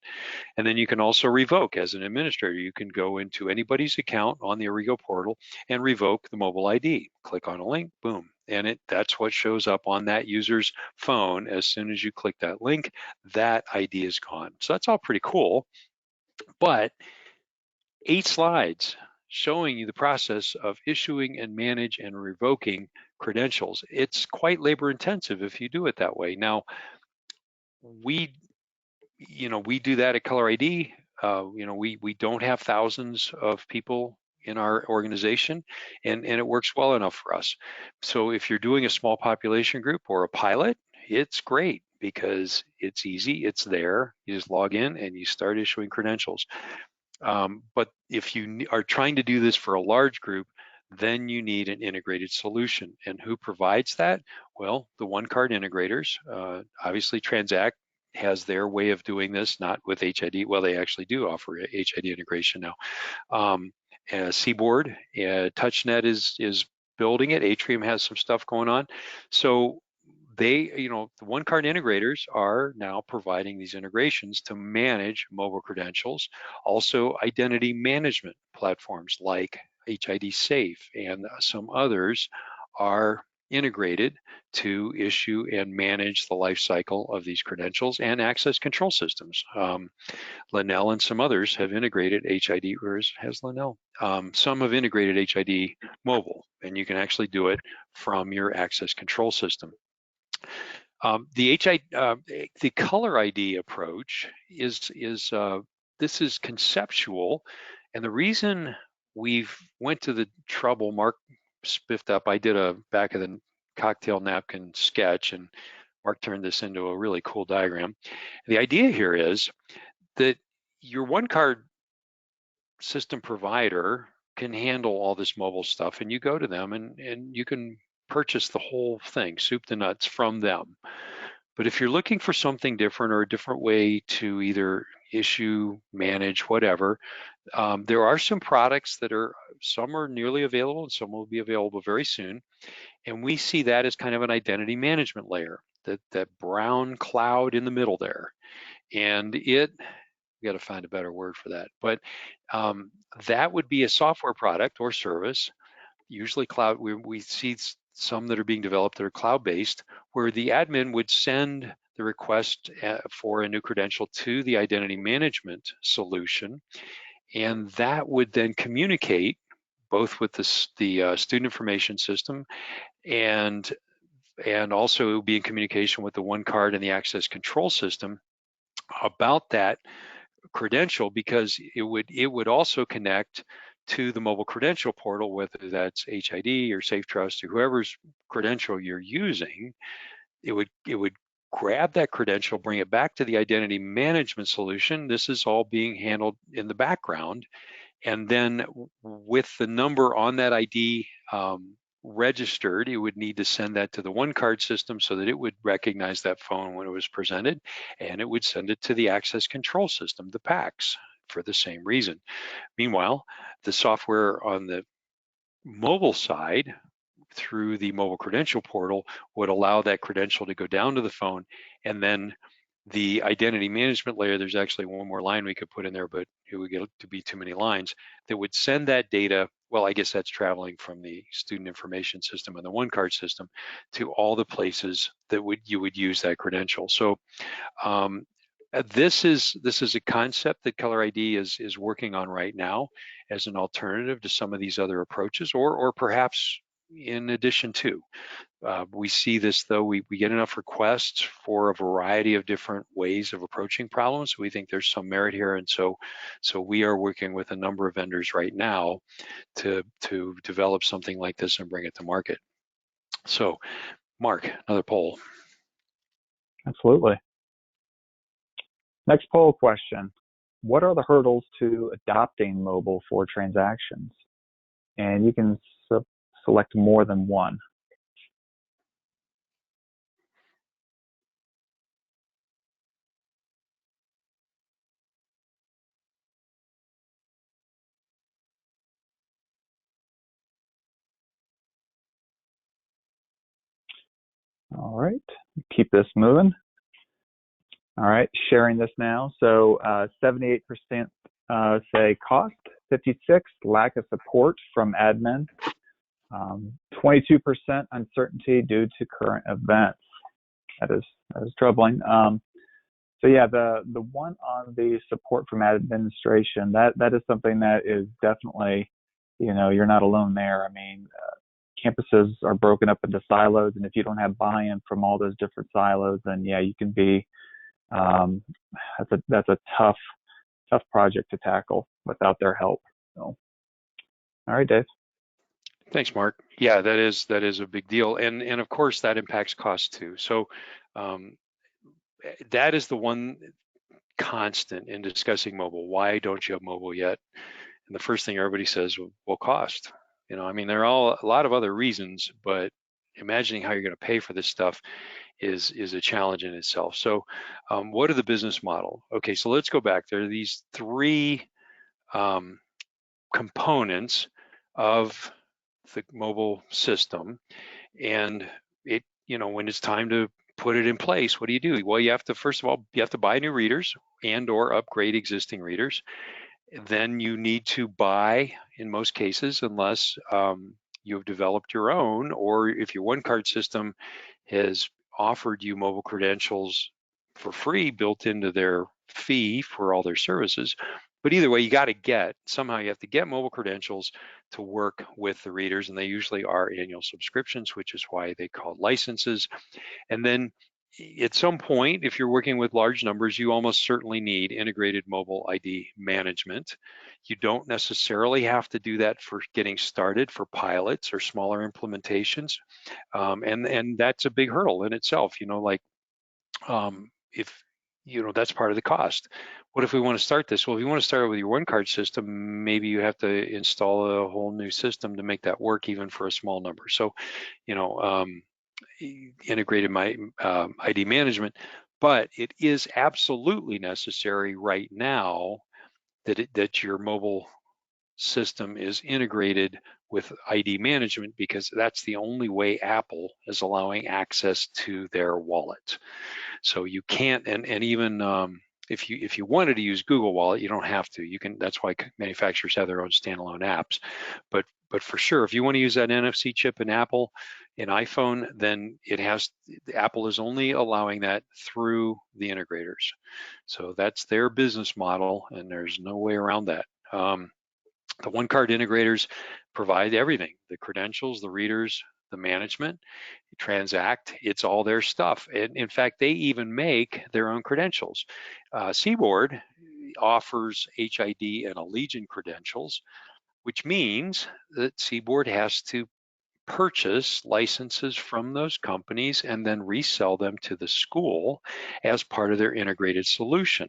And then you can also revoke as an administrator. You can go into anybody's account on the ORIGO portal and revoke the mobile ID. Click on a link, boom. And that's what shows up on that user's phone. As soon as you click that link, that ID is gone. So that's all pretty cool. But 8 slides showing you the process of issuing and manage and revoking credentials. It's quite labor intensive if you do it that way. Now, we do that at Color ID. We don't have thousands of people in our organization, and it works well enough for us. So if you're doing a small population group or a pilot, it's great because it's easy, it's there. You just log in and you start issuing credentials. But if you are trying to do this for a large group, then you need an integrated solution. And who provides that? Well, the one-card integrators. Obviously, Transact has their way of doing this, not with HID. Well, they actually do offer HID integration now. Seaboard, TouchNet is building it. Atrium has some stuff going on. So they, the one-card integrators are now providing these integrations to manage mobile credentials. Also, identity management platforms like HID Safe and some others are integrated to issue and manage the life cycle of these credentials and access control systems. Linnell and some others have integrated HID, or has Linnell? Some have integrated HID mobile, and you can actually do it from your access control system. The color ID approach is this is conceptual, and the reason we've went to the trouble, Mark spiffed up. I did a back of the cocktail napkin sketch, and Mark turned this into a really cool diagram. The idea here is that your one card system provider can handle all this mobile stuff, and you go to them and you can purchase the whole thing, soup to nuts, from them. But if you're looking for something different or a different way to either issue, manage, whatever, there are some products that some are nearly available and some will be available very soon. And we see that as kind of an identity management layer, that brown cloud in the middle there. And we got to find a better word for that. But that would be a software product or service, usually cloud. We see some that are being developed that are cloud-based, where the admin would send the request for a new credential to the identity management solution, and that would then communicate both with the student information system and also it would be in communication with the one card and the access control system about that credential, because it would also connect to the mobile credential portal, whether that's HID or SAFETRUST or whoever's credential you're using. It would grab that credential, bring it back to the identity management solution. This is all being handled in the background, and then with the number on that ID registered, it would need to send that to the one card system so that it would recognize that phone when it was presented, and it would send it to the access control system, the PACS, for the same reason. Meanwhile, the software on the mobile side through the mobile credential portal would allow that credential to go down to the phone, and then the identity management layer, there's actually one more line we could put in there, but it would get to be too many lines, that would send that data. Well, I guess that's traveling from the student information system and the one card system to all the places that you would use that credential. So this is a concept that Color ID is working on right now as an alternative to some of these other approaches, or perhaps in addition to. We see this, though, we get enough requests for a variety of different ways of approaching problems. We think there's some merit here, and so we are working with a number of vendors right now to develop something like this and bring it to market. So, Mark, another poll. Absolutely. Next poll question. What are the hurdles to adopting mobile for transactions? And you can select more than one. All right, keep this moving. All right, sharing this now. So 78% say cost, 56 lack of support from admin, 22% uncertainty due to current events. That is troubling. So yeah, the one on the support from administration, that is something that is definitely, you're not alone there. I mean, campuses are broken up into silos, and if you don't have buy-in from all those different silos, then yeah, you can be that's a tough project to tackle without their help. So, all right, Dave. Thanks, Mark. Yeah, that is a big deal, and of course that impacts cost too. So that is the one constant in discussing mobile. Why don't you have mobile yet? And the first thing everybody says, well, cost. I mean, there are a lot of other reasons, but imagining how you're going to pay for this stuff is a challenge in itself. So what are the business model? Okay, so let's go back. There are these three components of the mobile system, and when it's time to put it in place, what do you do? Well, you have to, first of all, you have to buy new readers and or upgrade existing readers. Then you need to buy, in most cases, unless you've developed your own, or if your one card system has offered you mobile credentials for free built into their fee for all their services. But either way, you have to get mobile credentials to work with the readers, and they usually are annual subscriptions, which is why they call licenses. And then at some point, if you're working with large numbers, you almost certainly need integrated mobile ID management. You don't necessarily have to do that for getting started for pilots or smaller implementations. And that's a big hurdle in itself, if that's part of the cost. What if we want to start this? Well, if you want to start with your one card system, maybe you have to install a whole new system to make that work even for a small number. So, integrated ID management, but it is absolutely necessary right now that your mobile system is integrated with ID management, because that's the only way Apple is allowing access to their wallet. So you can't, and even if you wanted to use Google Wallet, you don't have to. You can. That's why manufacturers have their own standalone apps. But for sure, if you want to use that NFC chip in Apple, in iPhone, then Apple is only allowing that through the integrators. So that's their business model, and there's no way around that. The one card integrators provide everything: the credentials, the readers, the management, transact. It's all their stuff. And in fact, they even make their own credentials. CBORD offers HID and Allegiant credentials, which means that CBORD has to purchase licenses from those companies and then resell them to the school as part of their integrated solution.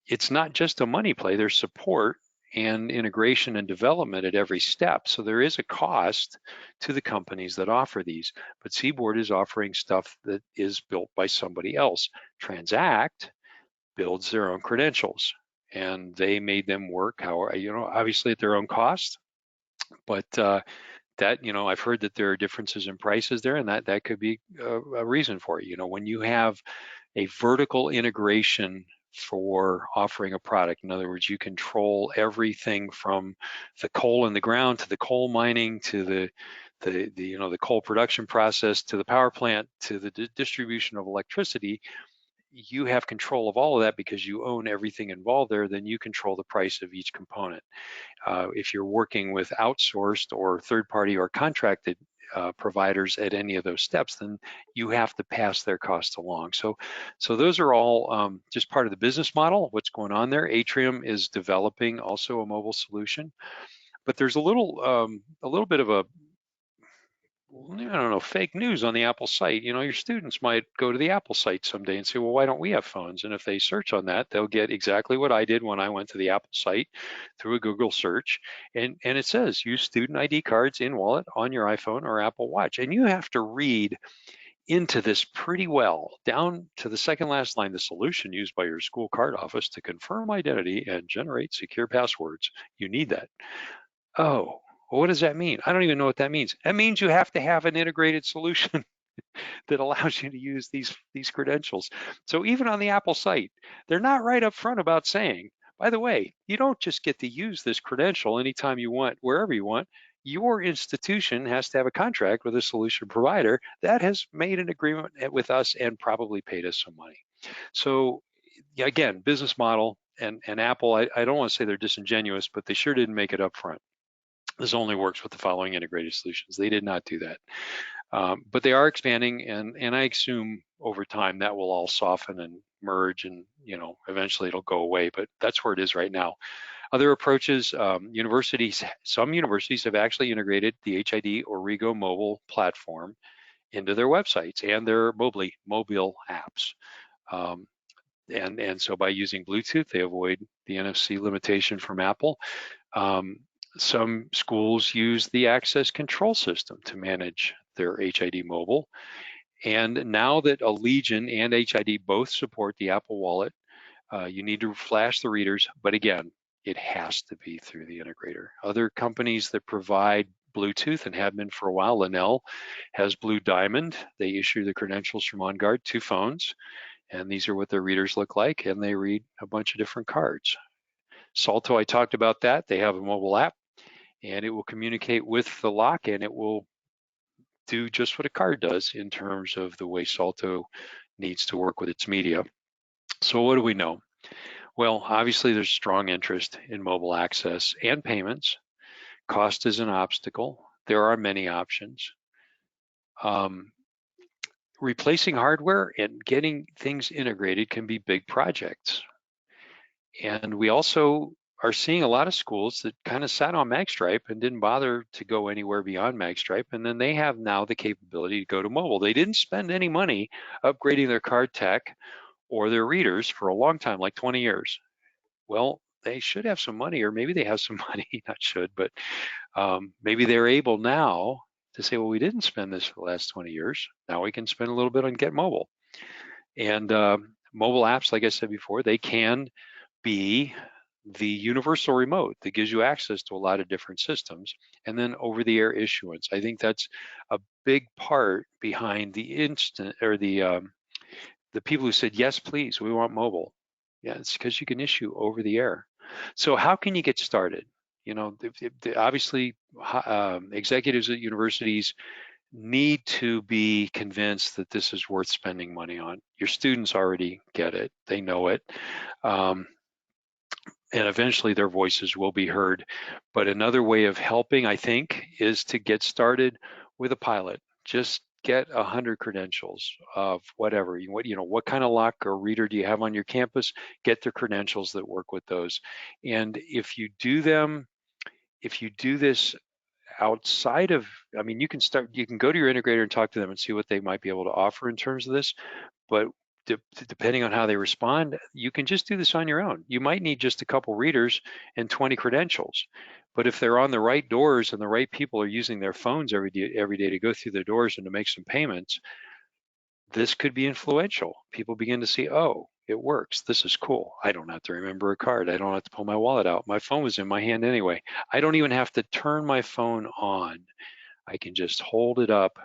It's not just a money play. There's support and integration and development at every step. So there is a cost to the companies that offer these, but CBORD is offering stuff that is built by somebody else. Transact builds their own credentials, and they made them work, obviously at their own cost, but that, I've heard that there are differences in prices there, and that could be a reason for it. When you have a vertical integration for offering a product. In other words, you control everything from the coal in the ground to the coal mining to the coal production process to the power plant to the distribution of electricity. You have control of all of that because you own everything involved there. Then you control the price of each component. If you're working with outsourced or third-party or contracted providers at any of those steps, then you have to pass their costs along. So those are all just part of the business model, what's going on there. Atrium is developing also a mobile solution, but there's a little bit of fake news on the Apple site. Your students might go to the Apple site someday and say, well, why don't we have phones? And if they search on that, they'll get exactly what I did when I went to the Apple site through a Google search. And it says, use student ID cards in wallet on your iPhone or Apple Watch. And you have to read into this pretty well, down to the second last line: the solution used by your school card office to confirm identity and generate secure passwords. You need that. Oh, well, what does that mean? I don't even know what that means. That means you have to have an integrated solution. that allows you to use these credentials. So even on the Apple site, they're not right up front about saying, by the way, you don't just get to use this credential anytime you want, wherever you want. Your institution has to have a contract with a solution provider that has made an agreement with us and probably paid us some money. So again, business model and Apple, I don't want to say they're disingenuous, but they sure didn't make it up front. This only works with the following integrated solutions. They did not do that. But they are expanding, and I assume over time that will all soften and merge, and eventually it'll go away. But that's where it is right now. Other approaches, some universities have actually integrated the HID ORIGO mobile platform into their websites and their mobile apps. And so by using Bluetooth, they avoid the NFC limitation from Apple. Some schools use the access control system to manage their HID mobile. And now that Allegiant and HID both support the Apple Wallet, you need to flash the readers, but again, it has to be through the integrator. Other companies that provide Bluetooth and have been for a while, Linnell has Blue Diamond. They issue the credentials from OnGuard to phones, and these are what their readers look like, and they read a bunch of different cards. SALTO, I talked about that. They have a mobile app, and it will communicate with the lock, and it will do just what a card does in terms of the way SALTO needs to work with its media. So what do we know? Well, obviously there's strong interest in mobile access and payments. Cost is an obstacle. There are many options. Replacing hardware and getting things integrated can be big projects. And we also are seeing a lot of schools that kind of sat on MagStripe and didn't bother to go anywhere beyond MagStripe, and then they have now the capability to go to mobile. They didn't spend any money upgrading their card tech or their readers for a long time, like 20 years. Well, they should have some money, or maybe they have some money, not should, but maybe they're able now to say, well, we didn't spend this for the last 20 years. Now we can spend a little bit on Get Mobile. And mobile apps, like I said before, they can be the universal remote that gives you access to a lot of different systems, and then over-the-air issuance. I think that's a big part behind the instant, or the people who said, yes, please, we want mobile. Yeah, it's because you can issue over the air. So how can you get started? Obviously, executives at universities need to be convinced that this is worth spending money on. Your students already get it. They know it. And eventually their voices will be heard. But another way of helping, I think, is to get started with a pilot. Just get 100 credentials of whatever. What kind of lock or reader do you have on your campus? Get the credentials that work with those. And if you do this outside of, you can go to your integrator and talk to them and see what they might be able to offer in terms of this. But depending on how they respond, you can just do this on your own. You might need just a couple readers and 20 credentials. But if they're on the right doors and the right people are using their phones every day to go through their doors and to make some payments, this could be influential. People begin to see, oh, it works. This is cool. I don't have to remember a card. I don't have to pull my wallet out. My phone was in my hand anyway. I don't even have to turn my phone on. I can just hold it up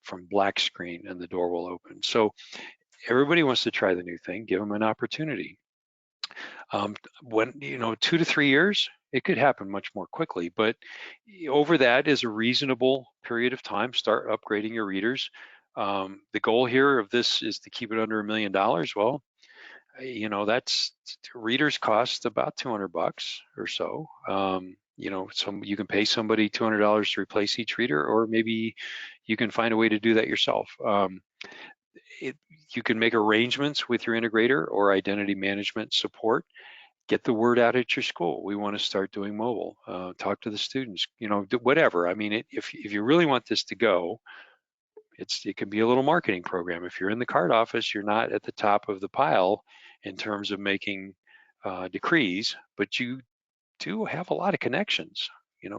from black screen and the door will open. So everybody wants to try the new thing. Give them an opportunity. When 2 to 3 years, it could happen much more quickly, but over that is a reasonable period of time. Start upgrading your readers. The goal here of this is to keep it under $1 million. Well, that's readers cost about $200 or so. You can pay somebody $200 to replace each reader, or maybe you can find a way to do that yourself. You can make arrangements with your integrator or identity management support. Get the word out at your school. We want to start doing mobile. Talk to the students. Whatever. If you really want this to go, it can be a little marketing program. If you're in the card office, you're not at the top of the pile in terms of making decrees, but you do have a lot of connections.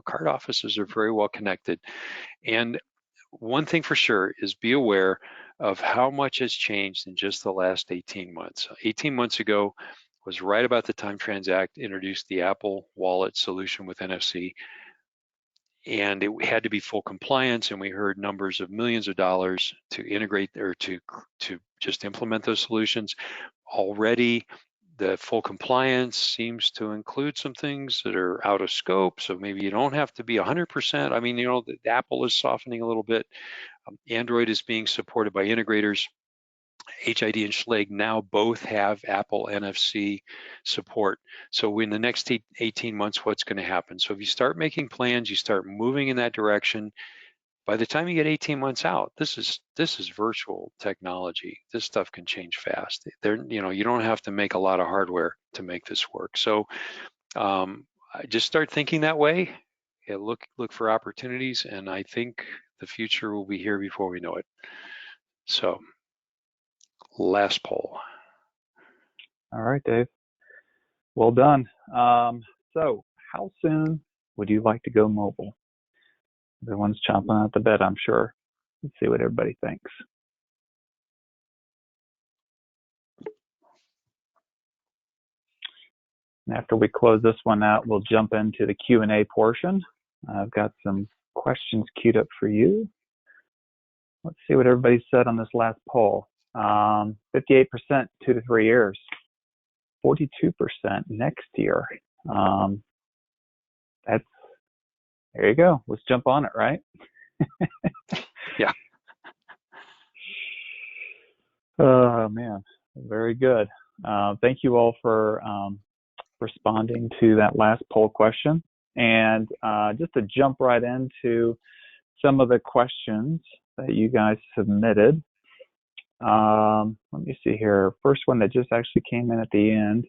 Card offices are very well connected. And one thing for sure is be aware of how much has changed in just the last 18 months. 18 months ago was right about the time Transact introduced the Apple Wallet solution with NFC. and it had to be full compliance, and we heard numbers of millions of dollars to integrate or to just implement those solutions. Already, the full compliance seems to include some things that are out of scope, so maybe you don't have to be 100%. I mean, you know, the Apple is softening a little bit. Android is being supported by integrators. HID and Schlage now both have Apple NFC support. So in the next 18 months, what's going to happen? So if you start making plans, you start moving in that direction, by the time you get 18 months out, this is virtual technology. This stuff can change fast. You know, you don't have to make a lot of hardware to make this work. So just start thinking that way. Yeah, look for opportunities, and I think the future will be here before we know it. So last poll. All right, Dave. Well done. So how soon would you like to go mobile? Everyone's chomping at the bit, I'm sure. Let's see what everybody thinks. And after we close this one out, we'll jump into the Q&A portion. I've got some questions queued up for you. Let's see what everybody said on this last poll. 58%, 2 to 3 years. 42% next year. There you go. Let's jump on it, right? Yeah. Oh man, very good. Thank you all for responding to that last poll question. And just to jump right into some of the questions that you guys submitted. Let me see here. First one that just actually came in at the end.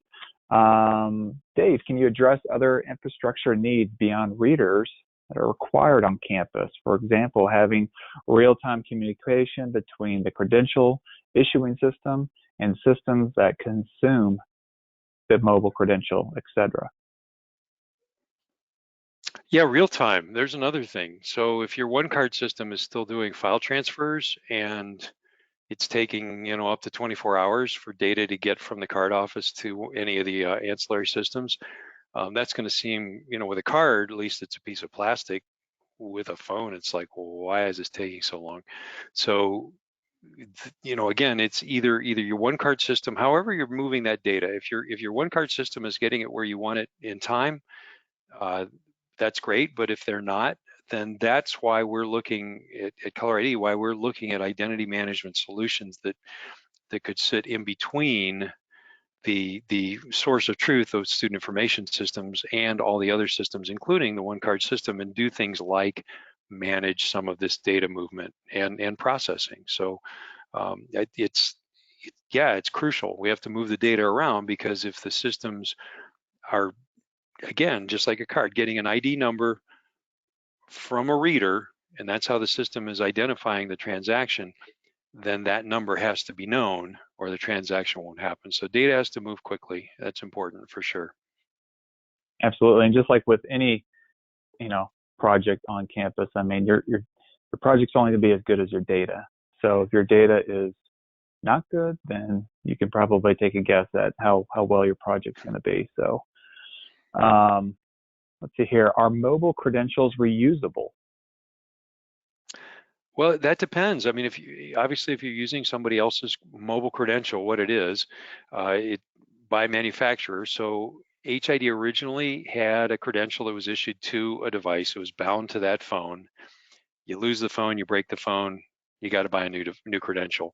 Dave, can you address other infrastructure needs beyond readers that are required on campus? For example, having real-time communication between the credential issuing system and systems that consume the mobile credential, etc. Yeah, real time. There's another thing. So if your one card system is still doing file transfers and it's taking, you know, up to 24 hours for data to get from the card office to any of the ancillary systems, that's going to seem, you know, with a card, at least it's a piece of plastic. With a phone, it's like, well, why is this taking so long? So, you know, again, it's either your one card system, however you're moving that data. If your one card system is getting it where you want it in time, that's great. But if they're not, then that's why we're looking at Caller ID, why we're looking at identity management solutions that could sit in between the source of truth, those student information systems, and all the other systems, including the one card system, and do things like manage some of this data movement and processing. So it's crucial. We have to move the data around, because if the systems are, again, just like a card, getting an ID number from a reader, and that's how the system is identifying the transaction, then that number has to be known or the transaction won't happen. So data has to move quickly. That's important for sure. Absolutely. And just like with any, you know, project on campus, I mean, your project's only going to be as good as your data. So if your data is not good, then you can probably take a guess at how well your project's going to be. So let's see here. Are mobile credentials reusable? Well, that depends. I mean, if you're using somebody else's mobile credential, what it is, by manufacturer. So HID originally had a credential that was issued to a device. It was bound to that phone. You lose the phone, you break the phone, you got to buy a new credential.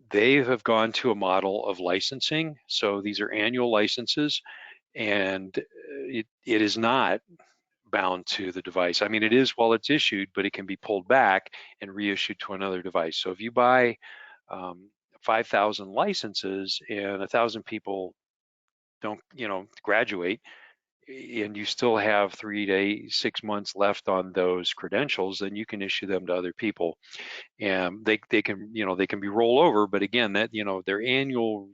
They have gone to a model of licensing. So these are annual licenses, and it is not bound to the device. I mean, it is while it's issued, but it can be pulled back and reissued to another device. So if you buy 5,000 licenses and 1,000 people don't, you know, graduate, and you still have 3 to 6 months left on those credentials, then you can issue them to other people, and they can, you know, they can be roll over. But again, that, you know, their annual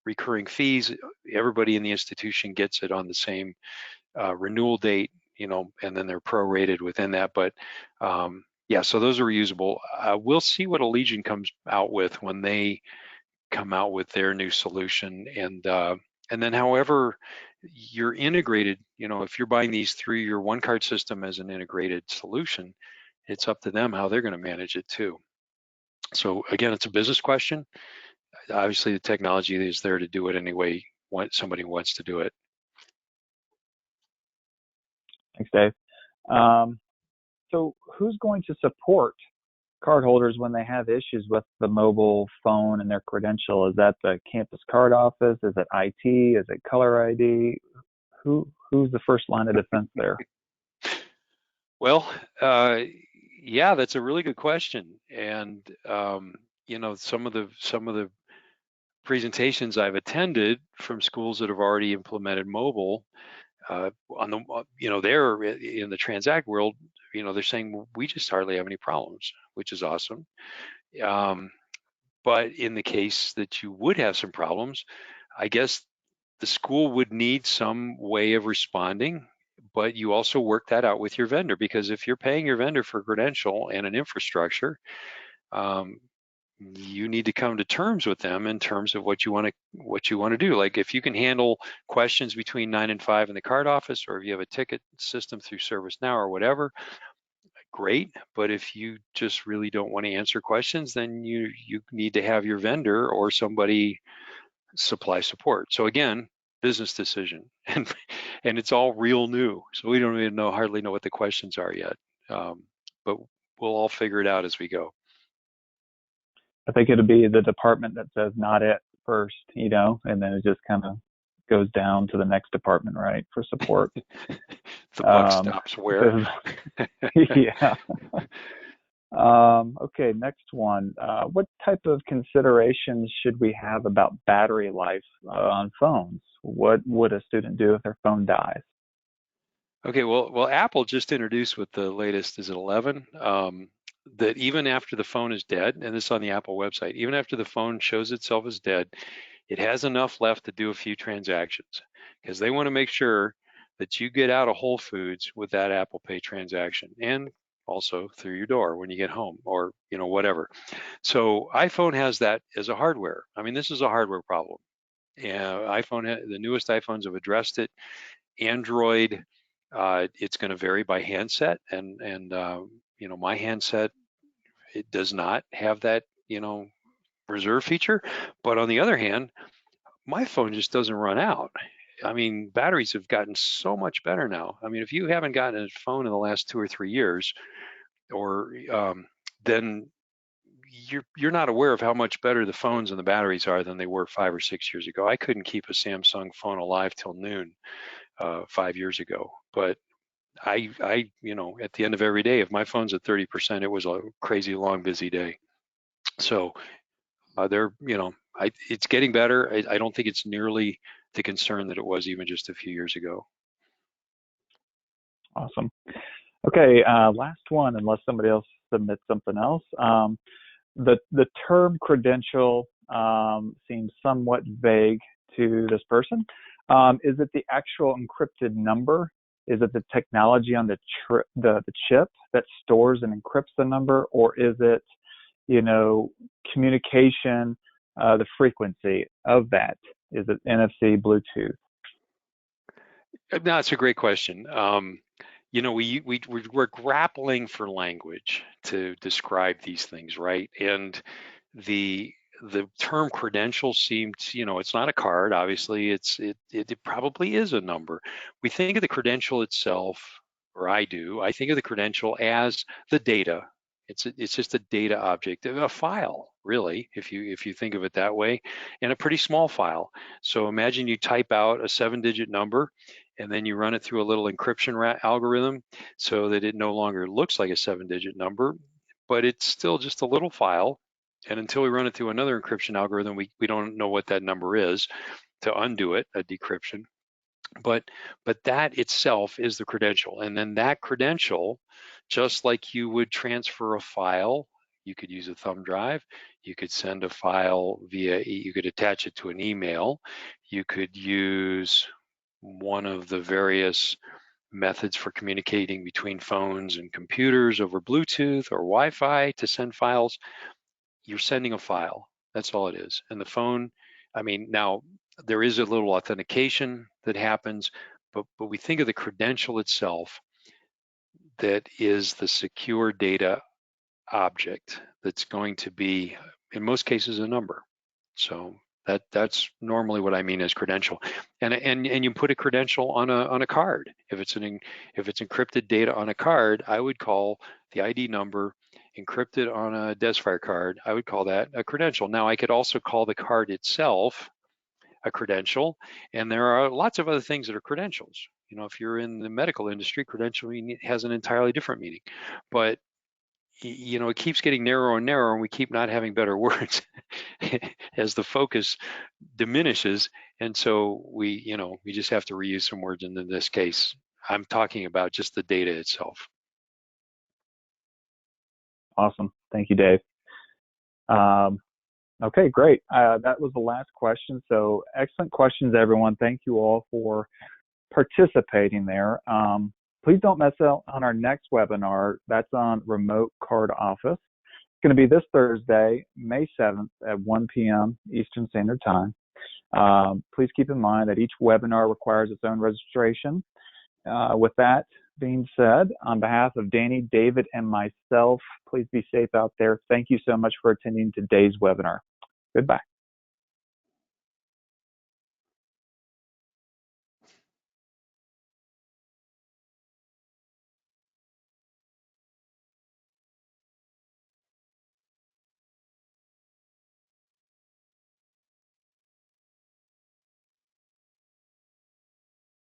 recurring fees, everybody in the institution gets it on the same renewal date, you know, and then they're prorated within that. But yeah, so those are reusable. We'll see what Allegiant comes out with when they come out with their new solution, and then however you're integrated, if you're buying these through your one card system as an integrated solution, it's up to them how they're going to manage it too. So again, it's a business question. Obviously, the technology is there to do it any way somebody wants to do it. Thanks, Dave. So who's going to support cardholders when they have issues with the mobile phone and their credential? Is that the campus card office? Is it IT? Is it caller ID? Who's the first line of defense there? Well, yeah, that's a really good question. And some of the presentations I've attended from schools that have already implemented mobile, they're in the Transact world, they're saying, well, we just hardly have any problems, which is awesome. But in the case that you would have some problems, I guess the school would need some way of responding, but you also work that out with your vendor, because if you're paying your vendor for a credential and an infrastructure, you need to come to terms with them in terms of what you want to do. Like if you can handle questions between 9 and 5 in the card office, or if you have a ticket system through ServiceNow or whatever, great. But if you just really don't want to answer questions, then you need to have your vendor or somebody supply support. So again, business decision, and it's all real new. So we don't even hardly know what the questions are yet, but we'll all figure it out as we go. I think it'll be the department that says not it first, and then it just kind of goes down to the next department, right, for support. The buck stops where? Yeah. Okay, next one. What type of considerations should we have about battery life on phones? What would a student do if their phone dies? Okay, well, Apple just introduced with the latest, is it 11? That even after the phone is dead, and this is on the Apple website, even after the phone shows itself as dead, it has enough left to do a few transactions, because they want to make sure that you get out of Whole Foods with that Apple Pay transaction, and also through your door when you get home, or whatever. So iPhone has that as a hardware. I mean, this is a hardware problem. The newest iPhones have addressed it. Android, it's going to vary by handset, and my handset, it does not have that reserve feature. But on the other hand, my phone just doesn't run out. I mean, batteries have gotten so much better now. I mean, if you haven't gotten a phone in the last 2 or 3 years, or then you're not aware of how much better the phones and the batteries are than they were 5 or 6 years ago. I couldn't keep a Samsung phone alive till noon 5 years ago, but I at the end of every day, if my phone's at 30%, it was a crazy long busy day. So it's getting better. I don't think it's nearly the concern that it was even just a few years ago. Awesome. Okay, last one, unless somebody else submits something else. The term credential seems somewhat vague to this person. Is it the actual encrypted number? Is it the technology on the chip that stores and encrypts the number, or is it, communication, the frequency of that? Is it NFC, Bluetooth? No, it's a great question. We're grappling for language to describe these things, right? And the term credential seemed, it's not a card. Obviously, it probably is a number. We think of the credential itself, or I do. I think of the credential as the data. It's just a data object, a file, really, if you think of it that way, and a pretty small file. So imagine you type out a 7-digit number, and then you run it through a little encryption algorithm so that it no longer looks like a 7-digit number, but it's still just a little file. And until we run it through another encryption algorithm, we don't know what that number is to undo it, a decryption. But that itself is the credential. And then that credential, just like you would transfer a file, you could use a thumb drive, you could send a file you could attach it to an email, you could use one of the various methods for communicating between phones and computers over Bluetooth or Wi-Fi to send files. You're sending a file. That's all it is. And the phone, I mean, now there is a little authentication that happens, but we think of the credential itself that is the secure data object that's going to be, in most cases, a number. So that's normally what I mean as credential. And you put a credential on a card. If it's encrypted data on a card, I would call the ID number encrypted on a DesFire card. I would call that a credential. Now I could also call the card itself a credential, and there are lots of other things that are credentials. You know, if you're in the medical industry, credential has an entirely different meaning. But you know, it keeps getting narrower and narrower, and we keep not having better words as the focus diminishes. And so we just have to reuse some words. And in this case, I'm talking about just the data itself. Awesome. Thank you, Dave. Okay, great. That was the last question. So excellent questions, everyone. Thank you all for participating there. Please don't miss out on our next webinar. That's on remote card office. It's going to be this Thursday, May 7th at 1 p.m. Eastern Standard Time. Please keep in mind that each webinar requires its own registration. With that being said, on behalf of Danny, David, and myself, please be safe out there. Thank you so much for attending today's webinar. Goodbye.